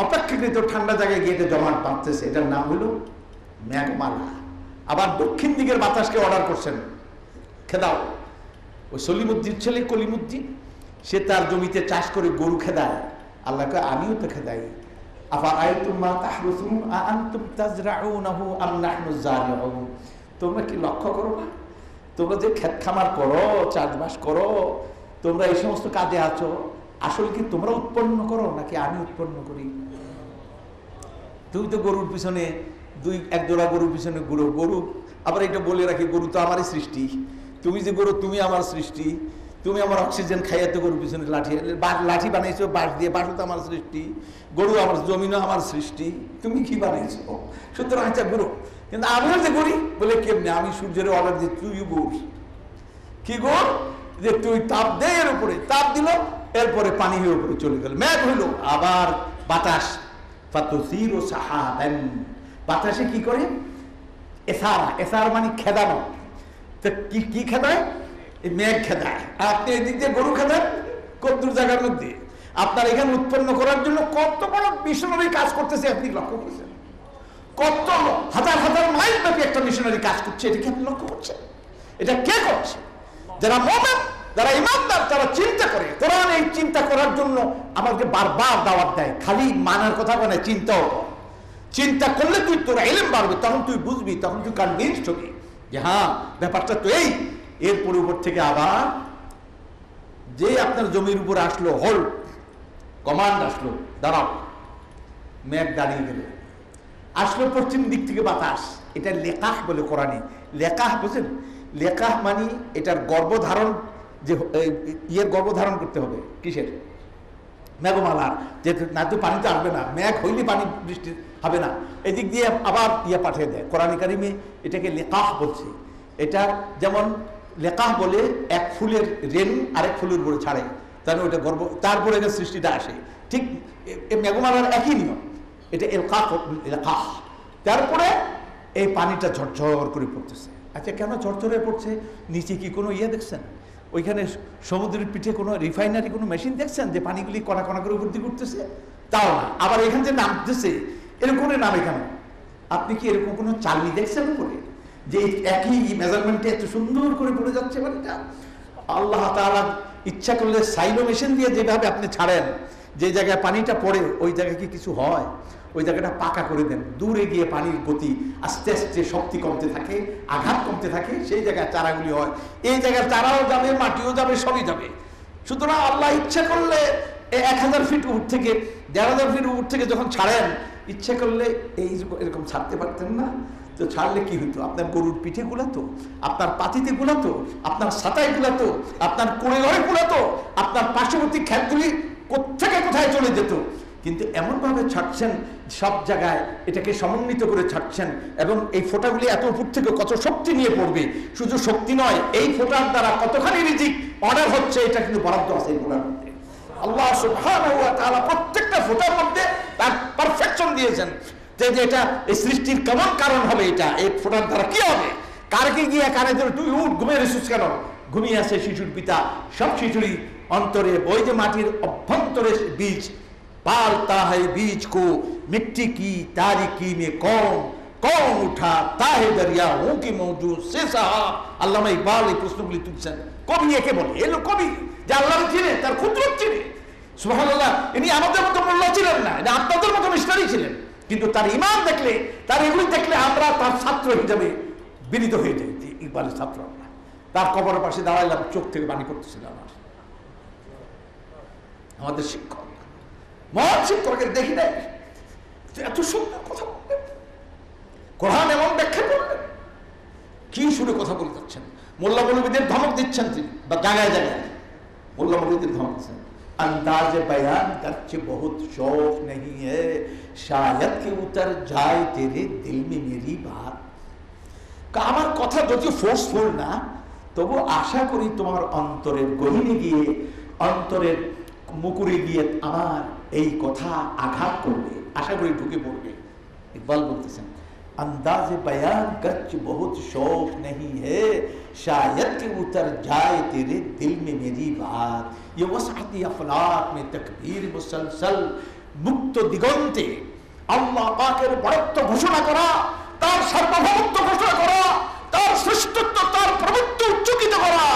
অপেক্ষাকৃত ঠান্ডা জায়গায় গিয়ে এটা জমাট বাঁধতেছে। এটার নাম হলো মেঘমালা। আবার দক্ষিণ দিকের বাতাসকে অর্ডার করছেন, খেদাও। ওই সলিমুদ্দিন ছেলে কলিমুদ্দিন, সে তার জমিতে চাষ করে গরু খেদায়। আল্লাহকে আমিও তো খেদাই। তোমরা কি লক্ষ্য করো না? তোমরা যে ক্ষেত খামার করো, চাষবাস করো, তোমরা এই সমস্ত কাজে আছো, আসলে কি তোমরা উৎপন্ন করো নাকি আমি উৎপন্ন করি? তুমি তো গরুর পিছনে এক জোড়া গরুর পিছনে গরু, আবার এটা বলে রাখি, গরু তো আমারই সৃষ্টি। তুমি যে গরু, তুমি আমার সৃষ্টি। তুমি আমার অক্সিজেন খাইয়াতে গরুর পিছনে লাঠি বানাইছো বাঁশ দিয়ে, বাঁশও তো আমার সৃষ্টি। গরু আমার, জমিনও আমার সৃষ্টি। তুমি কি বানাইছো? সুতরাং আচ্ছা গরু, কিন্তু আমিও যে করি বলে কেমনি? আমি সূর্যের অর্ডার দিই, তুই গোর কি গোর, যে তুই তাপ দে, এর উপরে তাপ দিল, এরপরে পানি হয়ে উপরে চলে গেল, মেঘ হইল। আবার বাতাস, ফাতুসিরু সাহাবান, বাতাসে কি করে? এসারা, এসার মানে খেদানো। তো কি খেদায়? মেঘ খেদায়। আপনি এদিক দিয়ে গরু খেদান কদ্দুর জায়গার মধ্যে, আপনার এখানে উৎপন্ন করার জন্য কত বড় মিশনারি কাজ করতেছে আপনি লক্ষ্য করছেন? কত হাজার হাজার মাইল ব্যাপী একটা মিশনারি কাজ করছে, এটা কি আপনি লক্ষ্য করছেন? এটা কে করছে? যারা মুমিন, যারা ইমানদার, তারা চিন্তা করে। কোরআন এই চিন্তা করার জন্য আমাকে বারবার দাওয়াত দেয়। খালি মানার কথা বলে, চিন্তাও কর। চিন্তা করলে তুই তোর ইলম বাড়বে, তখন তুই বুঝবি, তখন তুই কনভিন্সড হবি যে হ্যাঁ ব্যাপারটা তো এই। এরপর উপর থেকে আবার যে আপনার জমির উপর আসলো, হোল্ড কমান্ড আসলো, দাঁড়াও, মেঘ দাঁড়িয়ে গেল, আসলো পশ্চিম দিক থেকে বাতাস। এটা লেকাহ বলে কোরআনে। লেকাহ বুঝেন? লেকাহ মানে এটার গর্ভধারণ, যে ইয়ের গর্ভধারণ করতে হবে। কিসের? মেঘমালার। যে না তো পানি তো আসবে না, মেঘ হইলে পানি বৃষ্টি হবে না, এদিক দিয়ে আবার ইয়ে পাঠিয়ে দেয়। কোরআনে কারিমে এটাকে লেকাহ বলছে। এটা যেমন লেকাহ বলে এক ফুলের রেণু আরেক ফুলের উপরে ছাড়ে, তাহলে ওইটা গর্ব, তারপরে এটা সৃষ্টিটা আসে। ঠিক মেঘমালার একই নিয়ম, এটা লেকাহ। তারপরে এই পানিটা ঝরঝর করে পড়তেছে। আচ্ছা, কেন ঝরঝরে পড়ছে? নিচে কি কোনো ইয়ে দেখছেন? ওইখানে সমুদ্রের পিঠে কোনো রিফাইনারি, কোনো মেশিন দেখছেন যে পানিগুলি কণা কণা করে উপর দিকে উঠতেছে? তাও না। আবার এখান থেকে নামতেছে, এরকম নামে কেন? আপনি কি এরকম কোনো চালনি দেখছেন উপরে যে একই মেজারমেন্টে এত সুন্দর করে পড়ে যাচ্ছে পানিটা? আল্লাহ তাআলা ইচ্ছা করলে সাইলো মেশিন দিয়ে যেভাবে আপনি ছাড়েন, যে জায়গায় পানিটা পড়ে ওই জায়গায় কি কিছু হয়? ওই জায়গাটা পাকা করে দেন, দূরে গিয়ে পানির গতি আস্তে আস্তে শক্তি কমতে থাকে, আঘাত কমতে থাকে, সেই জায়গায় চারাগুলি হয়। এই জায়গায় চারাও যাবে, মাটিও যাবে, সবই যাবে। সুতরাং আল্লাহ ইচ্ছা করলে 1000 ফিট উপর থেকে 1500 ফিট উপর থেকে যখন ছাড়েন, ইচ্ছা করলে এই এরকম ছাড়তে পারতেন না? তো ছাড়লে কি হইতো? আপনার গরুর পিঠে গুলাতো, আপনার পাতিতে গুলাতো, আপনার ছাতায় গুলাতো, আপনার কোড়ে ঘরে গুলাতো, আপনার পার্শ্ববর্তী ক্ষেতগুলি কোথেকে কোথায় চলে যেত। কিন্তু এমনভাবে ছাড়ছেন সব জায়গায়, এটাকে সমন্বিত করে ছাড়ছেন, এবং এই ফোঁটাগুলি এত উপর থেকে কত শক্তি নিয়ে পড়বে। শুধু শক্তি নয়, এই ফোঁটার দ্বারা কতখানি রিজিক অর্ডার হচ্ছে, এটা কিন্তু বরাদ্দ আছে এই ফোঁটার মধ্যে। আল্লাহ সুবহানাহু ওয়া তাআলা প্রত্যেকটা ফোঁটার মধ্যে তার পারফেকশন দিয়েছেন, যে এটা এই সৃষ্টির কেমন কারণ হবে, এটা এই ফোঁটার দ্বারা কি হবে। কারকে গিয়ে কানে ধরে তুই উঠ, ঘুমিয়ে রেছিস কেন? ঘুমিয়ে আছে শিশুর পিতা। সব শিশুরই অন্তরে ওই যে মাটির অভ্যন্তরে বীজ पालता है बीज को, मिट्टी की तारीकी में कौन उठाता है दरियाओं की मौजूद से साहब। আল্লামা ইকবাল এই প্রশ্নগুলি তুলছেন। কবি একে বলে, এলো কবি যে আল্লাহ চিনে, তার কুদরত চিনে। সুবহানাল্লাহ। ইনি আমাদের মতো মোল্লা ছিলেন না, এটা আপনাদের মতো মিশনারি ছিলেন, কিন্তু তার ঈমান দেখলে, তার এগুলি দেখলে আমরা তার ছাত্র হিসেবে বিনীত হয়ে যাই। ইকবালের ছাত্র আমরা। তার কবরের পাশে দাঁড়াইলাম, চোখ থেকে পানি পড়তেছিল আমার। আমাদের শিক্ষক, মহান শিক্ষকের দেখি নাই এত সুন্দর কথা বললেন, কোরআন এমন ব্যাখ্যা করলেন। কি সুরে কথা বলে যাচ্ছেন, মোল্লা মৌলবীদের ধমক দিচ্ছেন তিনি, বা জায়গায় জায়গায় মোল্লা মৌলবীদের ধমক দিচ্ছেন। अंदाज बयान करके बहुत शौक नहीं है, शायद कि उतर जाए तेरे दिल में मेरी बात। আমার কথা যদি ফোর্সফুল না, তবু আশা করি তোমার অন্তরের গহীনে গিয়ে, অন্তরের মুকুরে গিয়ে আমার এই কথা আঘাত করবে, আশা করি ঢুকে পড়বে। ইকবাল বলতেছেন, अंदाज बयान करके बहुत शौक नहीं है, शायद कि उतर जाए तेरे दिल में मेरी बात। ये वसअती अफलाक में तकबीर मुसलसल। মুক্ত দিগন্তে আল্লাহ পাকের বড়ত্ব ঘোষণা করা, তার সার্বভৌমত্ব ঘোষণা করা, তার শ্রেষ্ঠত্ব, তার প্রভুত্ব উচ্চকিত করা।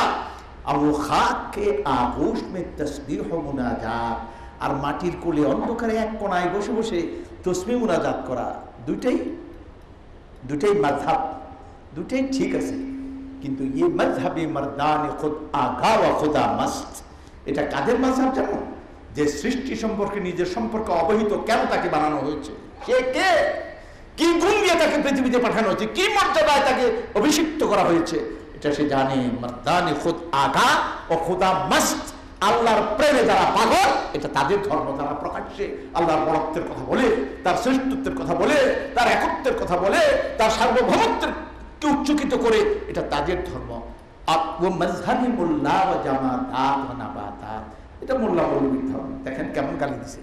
আর ও খাক কে আগোশ মে তসবিহ মুনাজাত, আর মাটির কোলে অন্ধকারে এক কোণায় বসে বসে তসবিহ মুনাজাত করা। দুটাই মাযহাব, দুটাই ঠিক আছে, কিন্তু ইয়ে মাযহাবে মর্দান খুদ আগা ওয়া খুদা মাস্ত। এটা কাদের মাযহাব জানো? যে সৃষ্টি সম্পর্কে, নিজের সম্পর্কে অবহিত, কেন তাকে বানানো হয়েছে, সে কে, কি গুণ দিয়ে তাকে পৃথিবীতে পাঠানো হয়েছে, কি মর্যাদায় তাকে অভিষিক্ত করা হয়েছে, এটা সে জানে। মর্দানে খুদ আগা ও খুদা মাস্ত। আল্লাহর প্রেমে যারা পাগল, এটা তাদের ধর্ম। যারা প্রকাশ্যে আল্লাহর বড়ত্বের কথা বলে, তার শ্রেষ্ঠত্বের কথা বলে, তার একত্বের কথা বলে, তার সার্বভৌমত্বকে উচ্চকিত করে, এটা তাদের ধর্ম। আর ও মযহাবে মোল্লা ওয়া জামাতাত ওয়া নাবাতাত, এটা মোল্লা মৌলবীর ধর্ম। দেখেন কেমন গালি দিছে।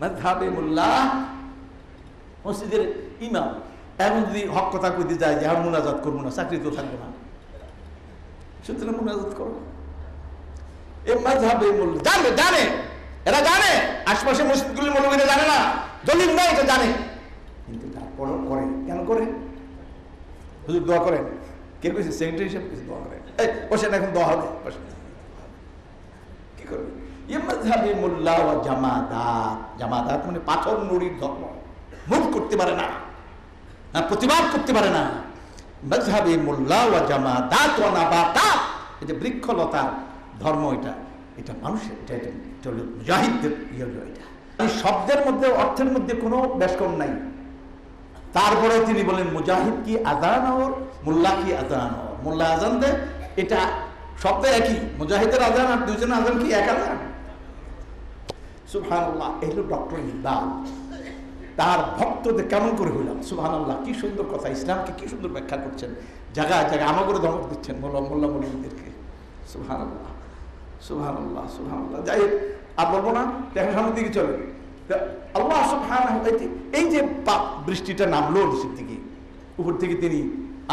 মযহাবে মোল্লা, মসজিদের ইমাম এখন যদি হক কথা কইতে যায় যে আর মুনাজাত করবো না, চাকরি তো থাকবো না, সুতরাং মুনাজাত করবো। এ মাযহাবে মোল্লা জানে এরা জানে, আশপাশে মসজিদগুলির মৌলবীরা জানে না, দলিল নাই, এটা জানে, কিন্তু তারপরেও করে। কেন করে? হুজুর দোয়া করেন, কে কইছে? সেক্রেটারি সাহেব কইছে দোয়া করেন। এই বসেন, এখন দোয়া হবে, বসেন। কি করবে? ইয়ে মাযহাবে মোল্লা ওয়া জামাদাত। জামাদাত মানে পাথর নুড়ির ধর্ম, মুখ করতে পারে না, প্রতিবাদ করতে পারে না। মাযহাবে মোল্লা ওয়া জামাদাত ওয়া নাবাতাত, এটা বৃক্ষলতার ধর্ম, এটা মানুষের, এটা হলো মুজাহিদদের ইয়ে। এটা এই শব্দের মধ্যে, অর্থের মধ্যে কোনো বেশকম নাই। তারপরেও তিনি বলেন মুজাহিদ কি আযান আর মোল্লা কি আযান। মোল্লা আযান দেয়, এটা শব্দ একই, মুজাহিদের আযান আর দুইজনের আযান কি এক আযান? সুবহানাল্লাহ। এই হলো ডক্টর ইকবাল, তার ভক্তদের কেমন করে হইলাম। সুবহানাল্লাহ, কি সুন্দর কথা, ইসলামকে কি সুন্দর ব্যাখ্যা করছেন, জায়গায় জায়গায় আমাকে ধমক দিচ্ছেন মোল্লা মৌলবীদেরকে। সুবহানাল্লাহ, সুবহানাল্লাহ, সুবহানাল্লাহ। যাই হোক, আর বলবো না, এখন সামনের দিকে চলে। আল্লাহ সুবহানাহু, এই যে বৃষ্টিটা নামলো নিচের দিকে, উপর থেকে তিনি,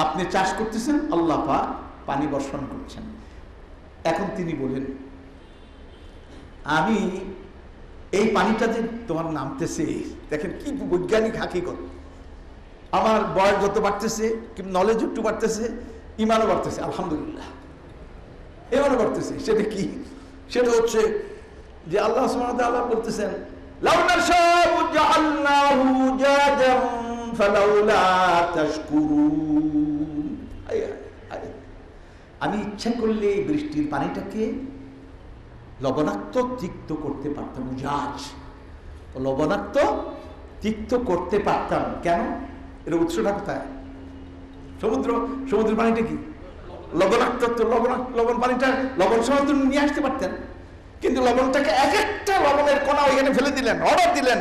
আপনি চাষ করতেছেন, আল্লাহ পাক পানি বর্ষণ করছেন। এখন তিনি বলেন, আমি এই পানিটা যে তোমার নামতেছে, দেখেন কি বৈজ্ঞানিক হাকিকত। আমার বয়স যত বাড়তেছে, নলেজ একটু বাড়তেছে, ইমানও বাড়তেছে, আলহামদুলিল্লাহ, এমানও বাড়তেছে। সেটা কি? সেটা হচ্ছে যে আল্লাহ সুবহানাহু ওয়া তাআলা বলতেছেন, লাউ নাশাউ জাআলনাহু জাদান ফালাউলা তাশকুরুন। আমি ইচ্ছা করলে এই বৃষ্টির পানিটাকে লবণাক্ত তিক্ত করতে পারতাম। জাজ লবণাক্ত তিক্ত করতে পারতাম। কেন? এর উৎসটা কোথায়? সমুদ্রের পানিটা কি লবণাক্ত? লবণ পানিটা লবণ সমুদ্র নিয়ে আসতে পারতেন, কিন্তু লবণটাকে এক একটা লবণের কণা ওইখানে ফেলে দিলেন, অর্ডার দিলেন,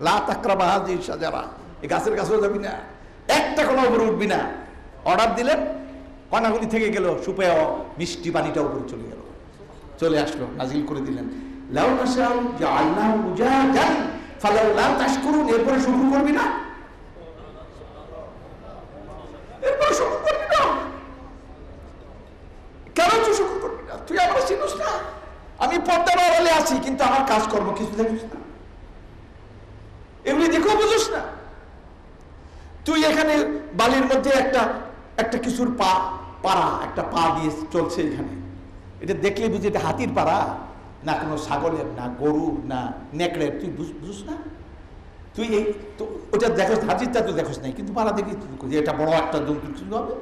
লা তাকরাবা হাযিহি শাজারা, এই গাছের কাছেও যাবি না, একটা কণা উপরে উঠবি না। অর্ডার দিলেন, কণাগুলি থেকে গেল, সুপেয় মিষ্টি পানিটা উপরে চলে গেল, চলে আসলো, নাজিল করে দিলেন। লাউ নাশাউ জাআলনাহু উজাজান ফালাউলা তাশকুরুন। এরপরে শুকর করবি না, এরপরে শুকর করবি না। কেন তুই শুকর করবি না? তুই আমার চিনিস না, আমি পর্দার আড়ালে আছি, কিন্তু আমার কাজকর্ম কিছু দেখিস না, এগুলি দেখেও বুঝিস না। তুই এখানে বালির মধ্যে একটা কিছুর পাড়া, একটা পা দিয়ে চলছে এখানে, এটা দেখলে বুঝি এটা হাতির পাড়া, না কোনো ছাগলের, না গরুর, না নেকড়ের, তুই বুঝিস না। তুই এই তো ওটা দেখোস, হাতিরটা তো দেখোস নাই, কিন্তু পাড়া দেখি যে এটা বড় একটা জন্তু হবে,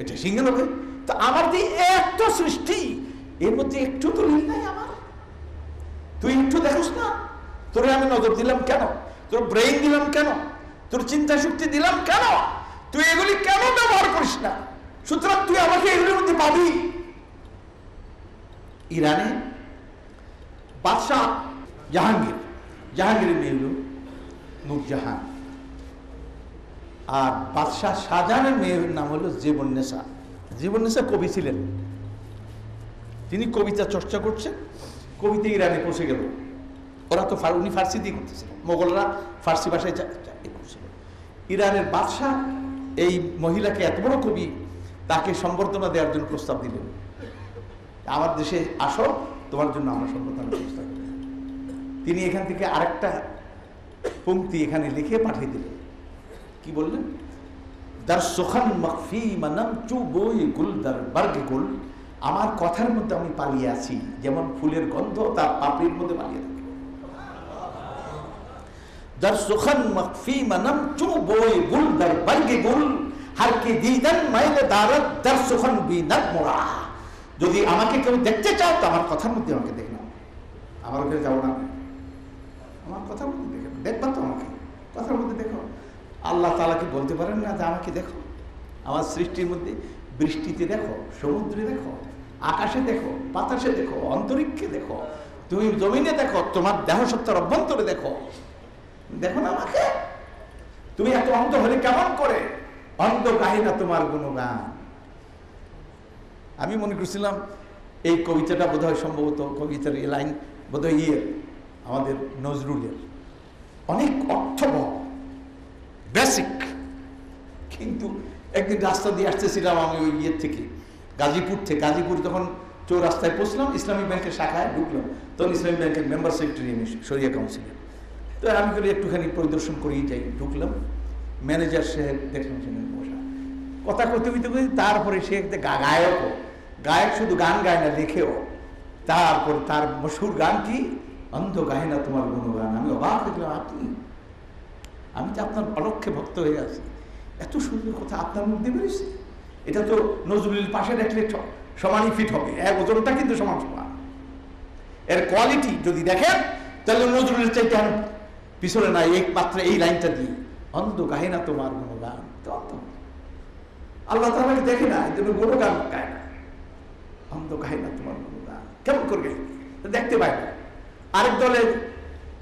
এটা সিংহের হবে। তো আমার যে এত সৃষ্টি, এর মধ্যে একটু তো লিল নাই আমার, তুই একটু দেখোস না। তোরে আমি নজর দিলাম কেন? তোর ব্রেইন দিলাম কেন? তোর চিন্তা শক্তি দিলাম কেন? তুই এগুলি কেন ব্যবহার করিস না? সুতরাং তুই আমাকে এগুলির মধ্যে পাবি। ইরানে বাদশাহ জাহাঙ্গীরের মেয়ে হল নূরজাহান, আর বাদশাহ শাহজাহানের মেয়ের নাম হলো জেবুন্নেসা। জেবুন্নেসা কবি ছিলেন, তিনি কবিতা চর্চা করছেন, কবিতা ইরানে পৌঁছে গেল। ওরা তো উনি ফার্সি দিয়ে করতেছিল, মোগলরা ফার্সি ভাষায় করছিল। ইরানের বাদশাহ এই মহিলাকে, এত বড় কবি, তাকে সম্বর্ধনা দেওয়ার জন্য প্রস্তাব দিলেন, আমার দেশে আসো, তোমার জন্য আমরা সম্বর্ধনা প্রস্তাব করি। তিনি এখান থেকে আরেকটা পংক্তি এখানে লিখে পাঠিয়ে দিলেন। কি বললেন? দার সোখান মখফি মানাম চু বই গুল দার বার্গে গুল। আমার কথার মধ্যে আমি পালিয়ে আছি, যেমন ফুলের গন্ধ তার পাপড়ির মধ্যে পালিয়ে থাকে। দার সোখান মখফি মানাম চু বই গুল দার বার্গে গুল হার কে দিদান মাইলে দারত দার সোখান বিনাত মোরা। যদি আমাকে কেউ দেখতে চাও তো আমার কথার মধ্যে আমাকে দেখো, আমার ওখানে যাবো না, আমার কথার মধ্যে দেখো, দেখবা তো আমাকে কথার মধ্যে দেখো। আল্লাহ তাআলা কি বলতে পারেন না যে আমাকে দেখো? আমার সৃষ্টির মধ্যে বৃষ্টিতে দেখো, সমুদ্রে দেখো, আকাশে দেখো, বাতাসে দেখো, অন্তরিক্ষে দেখো, তুমি জমিনে দেখো, তোমার দেহ সত্তার অভ্যন্তরে দেখো, দেখো না আমাকে? তুমি এত অন্ধ হলে কেমন করে? অন্ধ গাহে না তোমার গুণগান। আমি মনে করছিলাম এই কবিতাটা বোধহয় সম্ভবত কবিতার এই লাইন বোধহয় আমাদের নজরুলের, অনেক অর্থবহ, বেসিক। কিন্তু একদিন রাস্তা দিয়ে আসতেছিলাম আমি ওই থেকে গাজীপুর যখন চৌরাস্তায় পৌঁছলাম, ইসলামী ব্যাংকের শাখায় ঢুকলাম, তখন ইসলামী ব্যাংকের মেম্বার সেক্রেটারি আমি শরিয়া কাউন্সিলের। তো আমি করে একটুখানি পরিদর্শন করেই যাই, ঢুকলাম, ম্যানেজার সাহেব দেখলাম সেখানে বসা, কথা করতে হইতে করতে তারপরে সে একটা গায়কও, গায়ক শুধু গান গায় না, লেখেও। তারপর তার মশহুর গান কি, অন্ধ গাহে না তোমার গুণগান। আমি অবাক দেখলাম, আপনি, আমি তো আপনার অলক্ষ্যে ভক্ত হয়ে আছি, এত সুন্দর কথা আপনার মধ্যে বেরিয়েছে। এটা তো নজরুলের পাশে রাখলে সমানই ফিট হবে, এক ওজনটা কিন্তু সমান সমান। এর কোয়ালিটি যদি দেখেন তাহলে নজরুলের চাইতে আমি পিছনে নাই, একমাত্র এই লাইনটা দিয়ে, অন্ধ গাহে না তোমার গুণগান। তো আল্লাহ তাআলাকে দেখে না, এই জন্য গুণগান গায় না, অন্ধ গাহে না তোমার গুণগান। কেমন করে গাই, দেখতে পায় না। আরেক দলে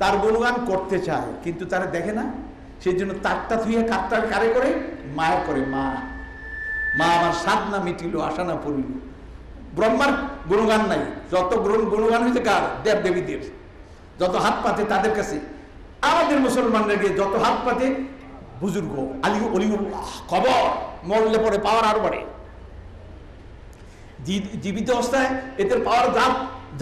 তার গুণগান করতে চায় কিন্তু তারা দেখে না, সেই জন্য তারটা ধুয়ে কারটা কারে করে, মায়ের করে। মা মা আমার সাধ না মিটিল, আশা না পড়িল। ব্রহ্মার গুণগান নাই, যত গুণগান হয়েছে কার, দেব দেবীদের। যত হাত পাতে তাদের কাছে। আমাদের মুসলমানরা গিয়ে যত হাত পাতে বুজুর্গ, আলী অলিউল্লাহ, কবর, মরলে পরে পাওয়ার আরো বাড়ে। জীবিত অবস্থায় এদের পাওয়ার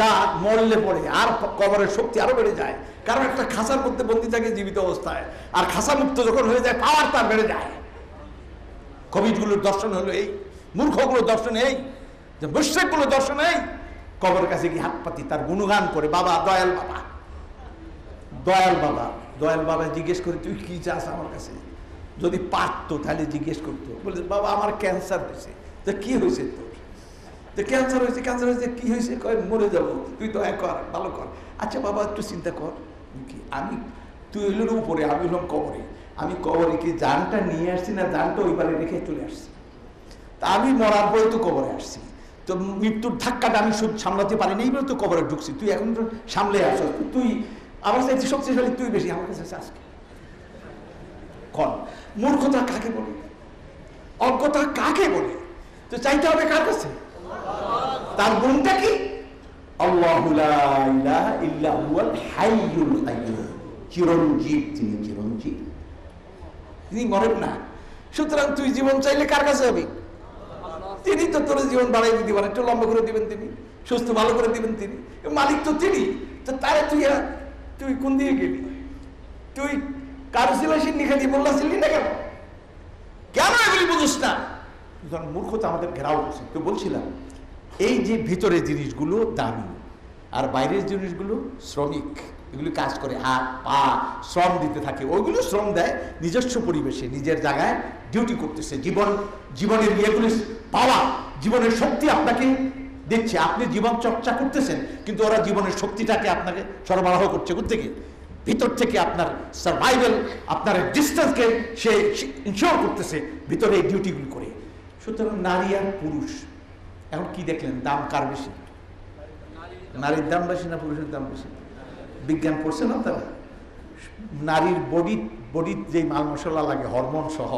যা মরলে পরে আর কবরের শক্তি আরো বেড়ে যায়, কারণ একটা খাঁচার মধ্যে বন্দী থাকে জীবিত অবস্থায়, আর খাঁচা মুক্ত যখন হয়ে যায় পাওয়ার তার বেড়ে যায়। কবিগুলোর দর্শন হলো এই, মূর্খগুলোর দর্শন এই, যে মুশরিকগুলোর দর্শন এই। কবরের কাছে গিয়ে হাত পাতি তার গুণগান করে, বাবা দয়াল বাবা, দয়াল বাবা। দয়াল বাবা জিজ্ঞেস করে, তুই কি চাস আমার কাছে? যদি পারতো তাহলে জিজ্ঞেস করতো, বলে বাবা আমার ক্যান্সার হয়েছে। তো কি হয়েছে তোর? তো ক্যান্সার হয়েছে। ক্যান্সার হয়েছে, কি হয়েছে? কয় মরে যাবো, তুই দয়া কর, ভালো কর। আচ্ছা বাবা একটু চিন্তা কর, আমি, তুই হইল উপরে, আমি হলাম কবরে। আমি কবরে কি জানটা নিয়ে আসছি না জানটা ওইবারে রেখে চলে আসছি? তা আমি মরার পরে তো কবরে আসছি, তো মৃত্যুর ধাক্কাটা আমি সামলাতে পারিনি, এইবার তো কবরে ঢুকছি, তুই এখন তো সামলে আস, তুই আমার চাইতে শক্তিশালী, তুই বেশি, আমার কাছে আজকে কন। মূর্খতা কাকে বলে, অজ্ঞতা কাকে বলে? তো চাইতে হবে কার কাছে? তার গুণটা কি? আল্লাহু লা ইলাহা ইল্লা হুয়াল হাইয়ুল কাইয়্যুম, চিরঞ্জীব, তিনি চিরঞ্জীব, তিনি মরেন না। সুতরাং তুই জীবন চাইলে কার কাছে যাবি? তিনি তো তোর জীবন বাড়াই দিতে পারেন, একটু লম্বা করে দিবেন তিনি, সুস্থ ভালো করে দিবেন তিনি, মালিক তো তিনি। তো তারে তুই কোন দিয়ে গেলি? তুই কারো সিলাই নিখা দিয়ে মোল্লা ছিলি না কেন? কেন এগুলি বুঝিস না? মূর্খতা আমাদের ঘেরাও করছে। তো বলছিলাম, এই যে ভিতরের জিনিসগুলো দামি, আর বাইরের জিনিসগুলো শ্রমিক, এগুলি কাজ করে, হাত পা শ্রম দিতে থাকে, ওইগুলো শ্রম দেয় নিজস্ব পরিবেশে, নিজের জায়গায় ডিউটি করতেছে। জীবনের ইয়েগুলি পাওয়া, জীবনের শক্তি আপনাকে দিচ্ছে, আপনি জীবন চর্চা করতেছেন, কিন্তু ওরা জীবনের শক্তিটাকে আপনাকে সরবরাহ করছে কোত্থেকে? ভিতর থেকে। আপনার সার্ভাইভাল, আপনার ডিস্টেন্সকে সে ইনশিওর করতেছে ভিতরে এই ডিউটিগুলি করে। সুতরাং নারী আর পুরুষ, এখন কি দেখলেন, দাম কার বেশি? নারীর দাম বেশি না পুরুষের দাম বেশি? বিজ্ঞান পড়ছে না তারা? নারীর বডির যে মাল মশলা লাগে, হরমোন সহ,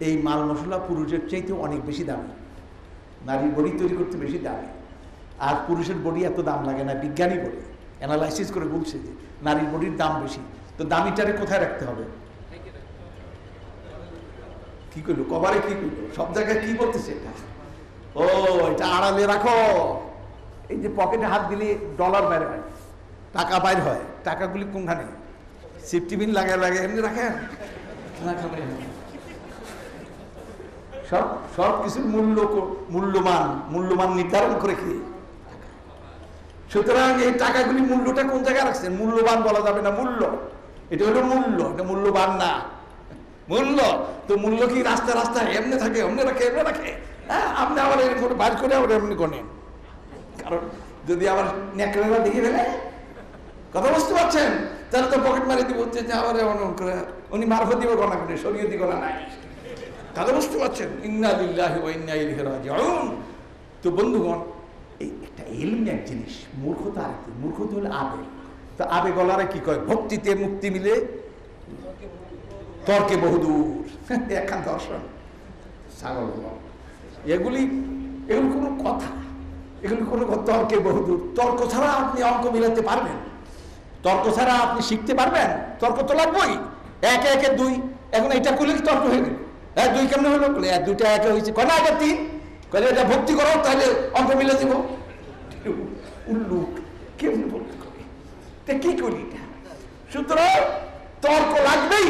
এই মাল মশলা পুরুষের চাইতে অনেক বেশি দামি। নারীর বডি তৈরি করতে বেশি দামি, আর পুরুষের বডি এত দাম লাগে না। বিজ্ঞানী বলে অ্যানালাইসিস করে বলছে যে নারীর বডির দাম বেশি। তো দামিটারে কোথায় রাখতে হবে? কি করলো কবারে, কি করলো, সব জায়গায় কি করতেছে এটা? ও এটা আড়ালে রাখো, এই যে পকেটে হাত দিলে ডলার বের হয়, টাকা বাইর হয়, টাকাগুলি কোনখানে? সেফটি বিন লাগে এমনি রাখেন, সব কিছুর মূল্যমান নির্ধারণ করে কি? সুতরাং এই টাকাগুলি মূল্যটা কোন জায়গায় রাখছেন? মূল্যবান বলা যাবে না, মূল্য, এটা হলো মূল্য, এটা মূল্যবান না। মূল্য তো মূল্য কি রাস্তায় এমনি থাকে, এমনি রাখে? হ্যাঁ, আপনি আবার এরকম বাইর করে আবার এমনি গণেন, কারণ যদি আবার নেকড়েরা দেখে ফেলে, কথা বুঝতে পারছেন? তাহলে তো পকেট মারি দিব, হচ্ছে যে আবার এমন করে উনি মারফত দিব গণা করে, শরীয়তি গণা নাই। কথা বুঝতে পারছেন? ইন্না লিল্লাহি ওয়া ইন্না ইলাইহি রাজিউন। তো বন্ধুগণ, এই একটা ইলম এক জিনিস, মূর্খতা আরেকটি। মূর্খতা হলো আবেগ। তো আবেগ গলারে কি কয়? ভক্তিতে মুক্তি মিলে তর্কে বহুদূর, একখান দর্শন, ছাগল। এগুলি কোনো কথা? এগুলি কোনো তর্কে বহুদূর। তর্ক ছাড়া আপনি অঙ্ক মিলাতে পারবেন? তর্ক ছাড়া আপনি শিখতে পারবেন? তর্ক তো লাগবেই। 1 1 এ 2, এখন এটা করলে কি তর্ক হয়ে গেল? 1 2 কেমন হলো? 1 2টা 1 হয়েছে, কয় না এটা 3, কয় এটা ভক্তি করো তাহলে অঙ্ক মিলে দিব। উল্লু কেমনি বলতে করি, তা কি করি না? সুতরাং তর্ক লাগবেই,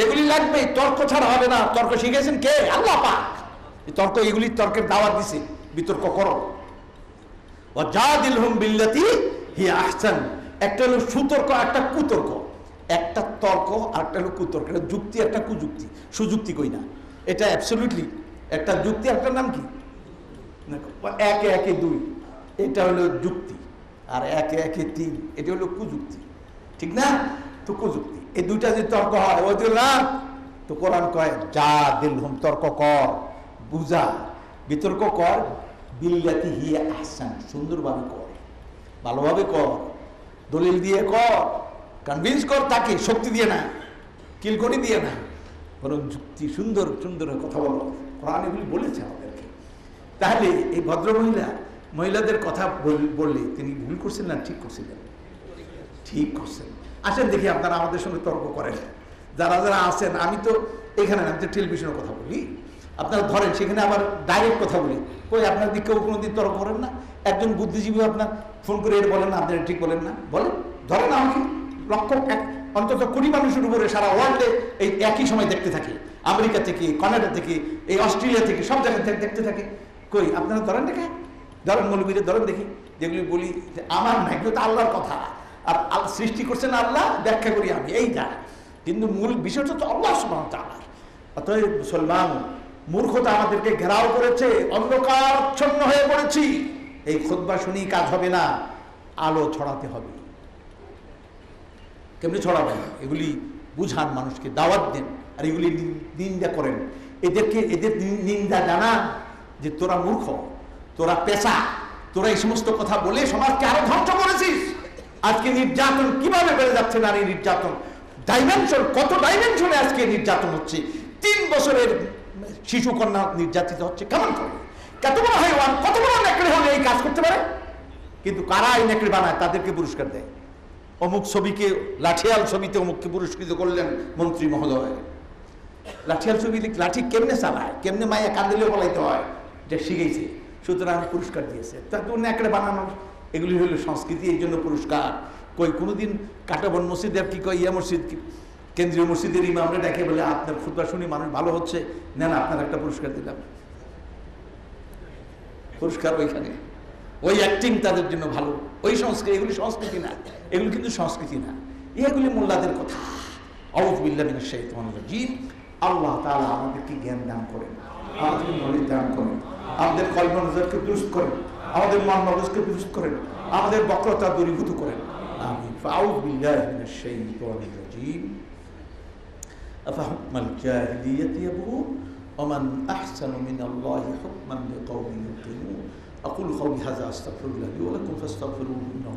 এগুলি লাগবেই, তর্ক ছাড়া হবে না। তর্ক শিখেছেন কে? আল্লাহ পাক। তর্ক, এগুলি তর্কের দাওয়াত দিছে, বিতর্ক করো। ওয়াজাদিলহুম বিল্লাতি হিয়া আহসান, একটা হলো সুতর্ক, একটা কুতর্ক। একটা তর্ক আর একটা হলো কুতর্ক, এটা যুক্তি একটা কুযুক্তি, সুযুক্তি কই না, এটা অ্যাবসলিউটলি একটা যুক্তি, একটা নাম কি একে একে দুই, এটা হলো যুক্তি, আর একে একে তিন এটা হলো কুযুক্তি, ঠিক না? তো কুযুক্তি এই দুইটা যদি তর্ক হয় ওই না, তো কোরআন কয় যা দিলহুম, তর্ক কর, বুঝা, বিতর্ক কর, বিল্লাতি হিয়া আহসান, সুন্দরভাবে কর, ভালোভাবে কর, দলিল দিয়ে কর, কনভিন্স কর তাকে, শক্তি দিয়ে না, কিলকড়ি দিয়ে না, বরং যুক্তি, সুন্দর সুন্দর কথা বলো। কোরআন এগুলি বলেছে আমাদেরকে। তাহলে এই ভদ্রমহিলা মহিলাদের কথা বললে তিনি ভুল করছেন না ঠিক করছিলেন? ঠিক করছেন। আসেন দেখি আপনারা আমাদের সঙ্গে তর্ক করেন, যারা যারা আছেন। আমি তো এখানে আমি তো টেলিভিশনের কথা বলি, আপনারা ধরেন সেখানে আবার ডাইরেক্ট কথা বলি, কই আপনার দিকেও কোনোদিন তর্ক করেন না? একজন বুদ্ধিজীবী আপনার ফোন করে এর বলেন না আপনি ঠিক বলেন না, বলেন, ধরেন আমাকে লক্ষ অন্তত 20 মানুষের উপরে সারা ওয়ার্ল্ডে এই একই সময় দেখতে থাকে, আমেরিকা থেকে, কানাডা থেকে, এই অস্ট্রেলিয়া থেকে, সব জায়গায় দেখতে থাকে। কই আপনারা ধরেন দেখে, ধরেন মৌলবীদের ধরেন দেখি, যেগুলি বলি যে আমার না, এগুলো তো আল্লাহর কথা, আর সৃষ্টি করছেন আল্লাহ, ব্যাখ্যা করি আমি, এই যা। কিন্তু মূল বিষয়টা তো আল্লাহ সুবহানাহু ওয়া তাআলা। অতএব মুসলমান, মূর্খতা আমাদেরকে ঘেরাও করেছে, অন্ধকারচ্ছন্ন হয়ে পড়েছি। এই খুতবা শুনি কাজ হবে না, আলো ছড়াতে হবে। কেমনি ছড়াবেন? এগুলি বুঝান, মানুষকে দাওয়াত দেন, আর এগুলি নিন্দা করেন। এদের নিন্দা জানা যে তোরা মূর্খ, তোরা পেশা, তোরা এই সমস্ত কথা বলে সমাজকে আরো ধ্বংস করেছিস। আজকে নির্যাতন কিভাবে বেড়ে যাচ্ছে, নারী নির্যাতন ডাইমেনশন, কত ডাইমেনশনে আজকে নির্যাতন হচ্ছে। 3 বছরের শিশু কন্যা নির্যাতিত হচ্ছে, কেমন করে? কত বড় হাইওয়ান, কত বড় নেকড়ে হলে এই কাজ করতে পারে? কিন্তু কারা এই নেকড়ে বানায় তাদেরকে পুরস্কার দেয়। অমুক ছবিকে, লাঠিয়াল ছবিতে অমুককে পুরস্কৃত করলেন মন্ত্রী মহোদয়। লাঠিয়াল ছবি লাঠি কেমনে চালায়, কেমনে মায়া কান্দিলেও বলাইতে হয়, যে শিখেছে, সুতরাং পুরস্কার দিয়েছে। তারপর নেকড়ে বানানোর এগুলি হলো সংস্কৃতি, এই জন্য পুরস্কার। কই কোনোদিন কাটাবন মসজিদের কি কয়, ইয়া মসজিদ, কেন্দ্রীয় মসজিদের ইমামরা ডেকে বলে আপনার খুতবা শুনি মানুষ ভালো হচ্ছে, নেন আপনার একটা পুরস্কার দিলাম। পুরস্কার ওইখানে, ওই অ্যাক্টিং তাদের জন্য ভালো, ওই সংস্কৃতি। এগুলি সংস্কৃতি না, এগুলি কিন্তু সংস্কৃতি না, এগুলি মোল্লাদের কথা। আউযু বিল্লাহি মিনাশ শাইতানির রাজীম। আল্লাহ তাআলা আমাদেরকে জ্ঞান দান করেন, আমাদেরকে নলেজ দান করেন, আমাদের কলব নজরকে দুরুস্ত করেন, আমাদের মন মগজকে দুরুস্ত করেন, আমাদের বক্রতা দূরীভূত করেন। আমিন। আউযু বিল্লাহি মিনাশ শাইতানির রাজীম। আফাহুকমাল জাহিলিয়াতি ইয়াবগুন ওয়া মান আহসানু মিনাল্লাহি হুকমান লিকাওমিন ইউকিনুন। أقول قولي هذا أستغفر الله لي ولكم فاستغفروه إنه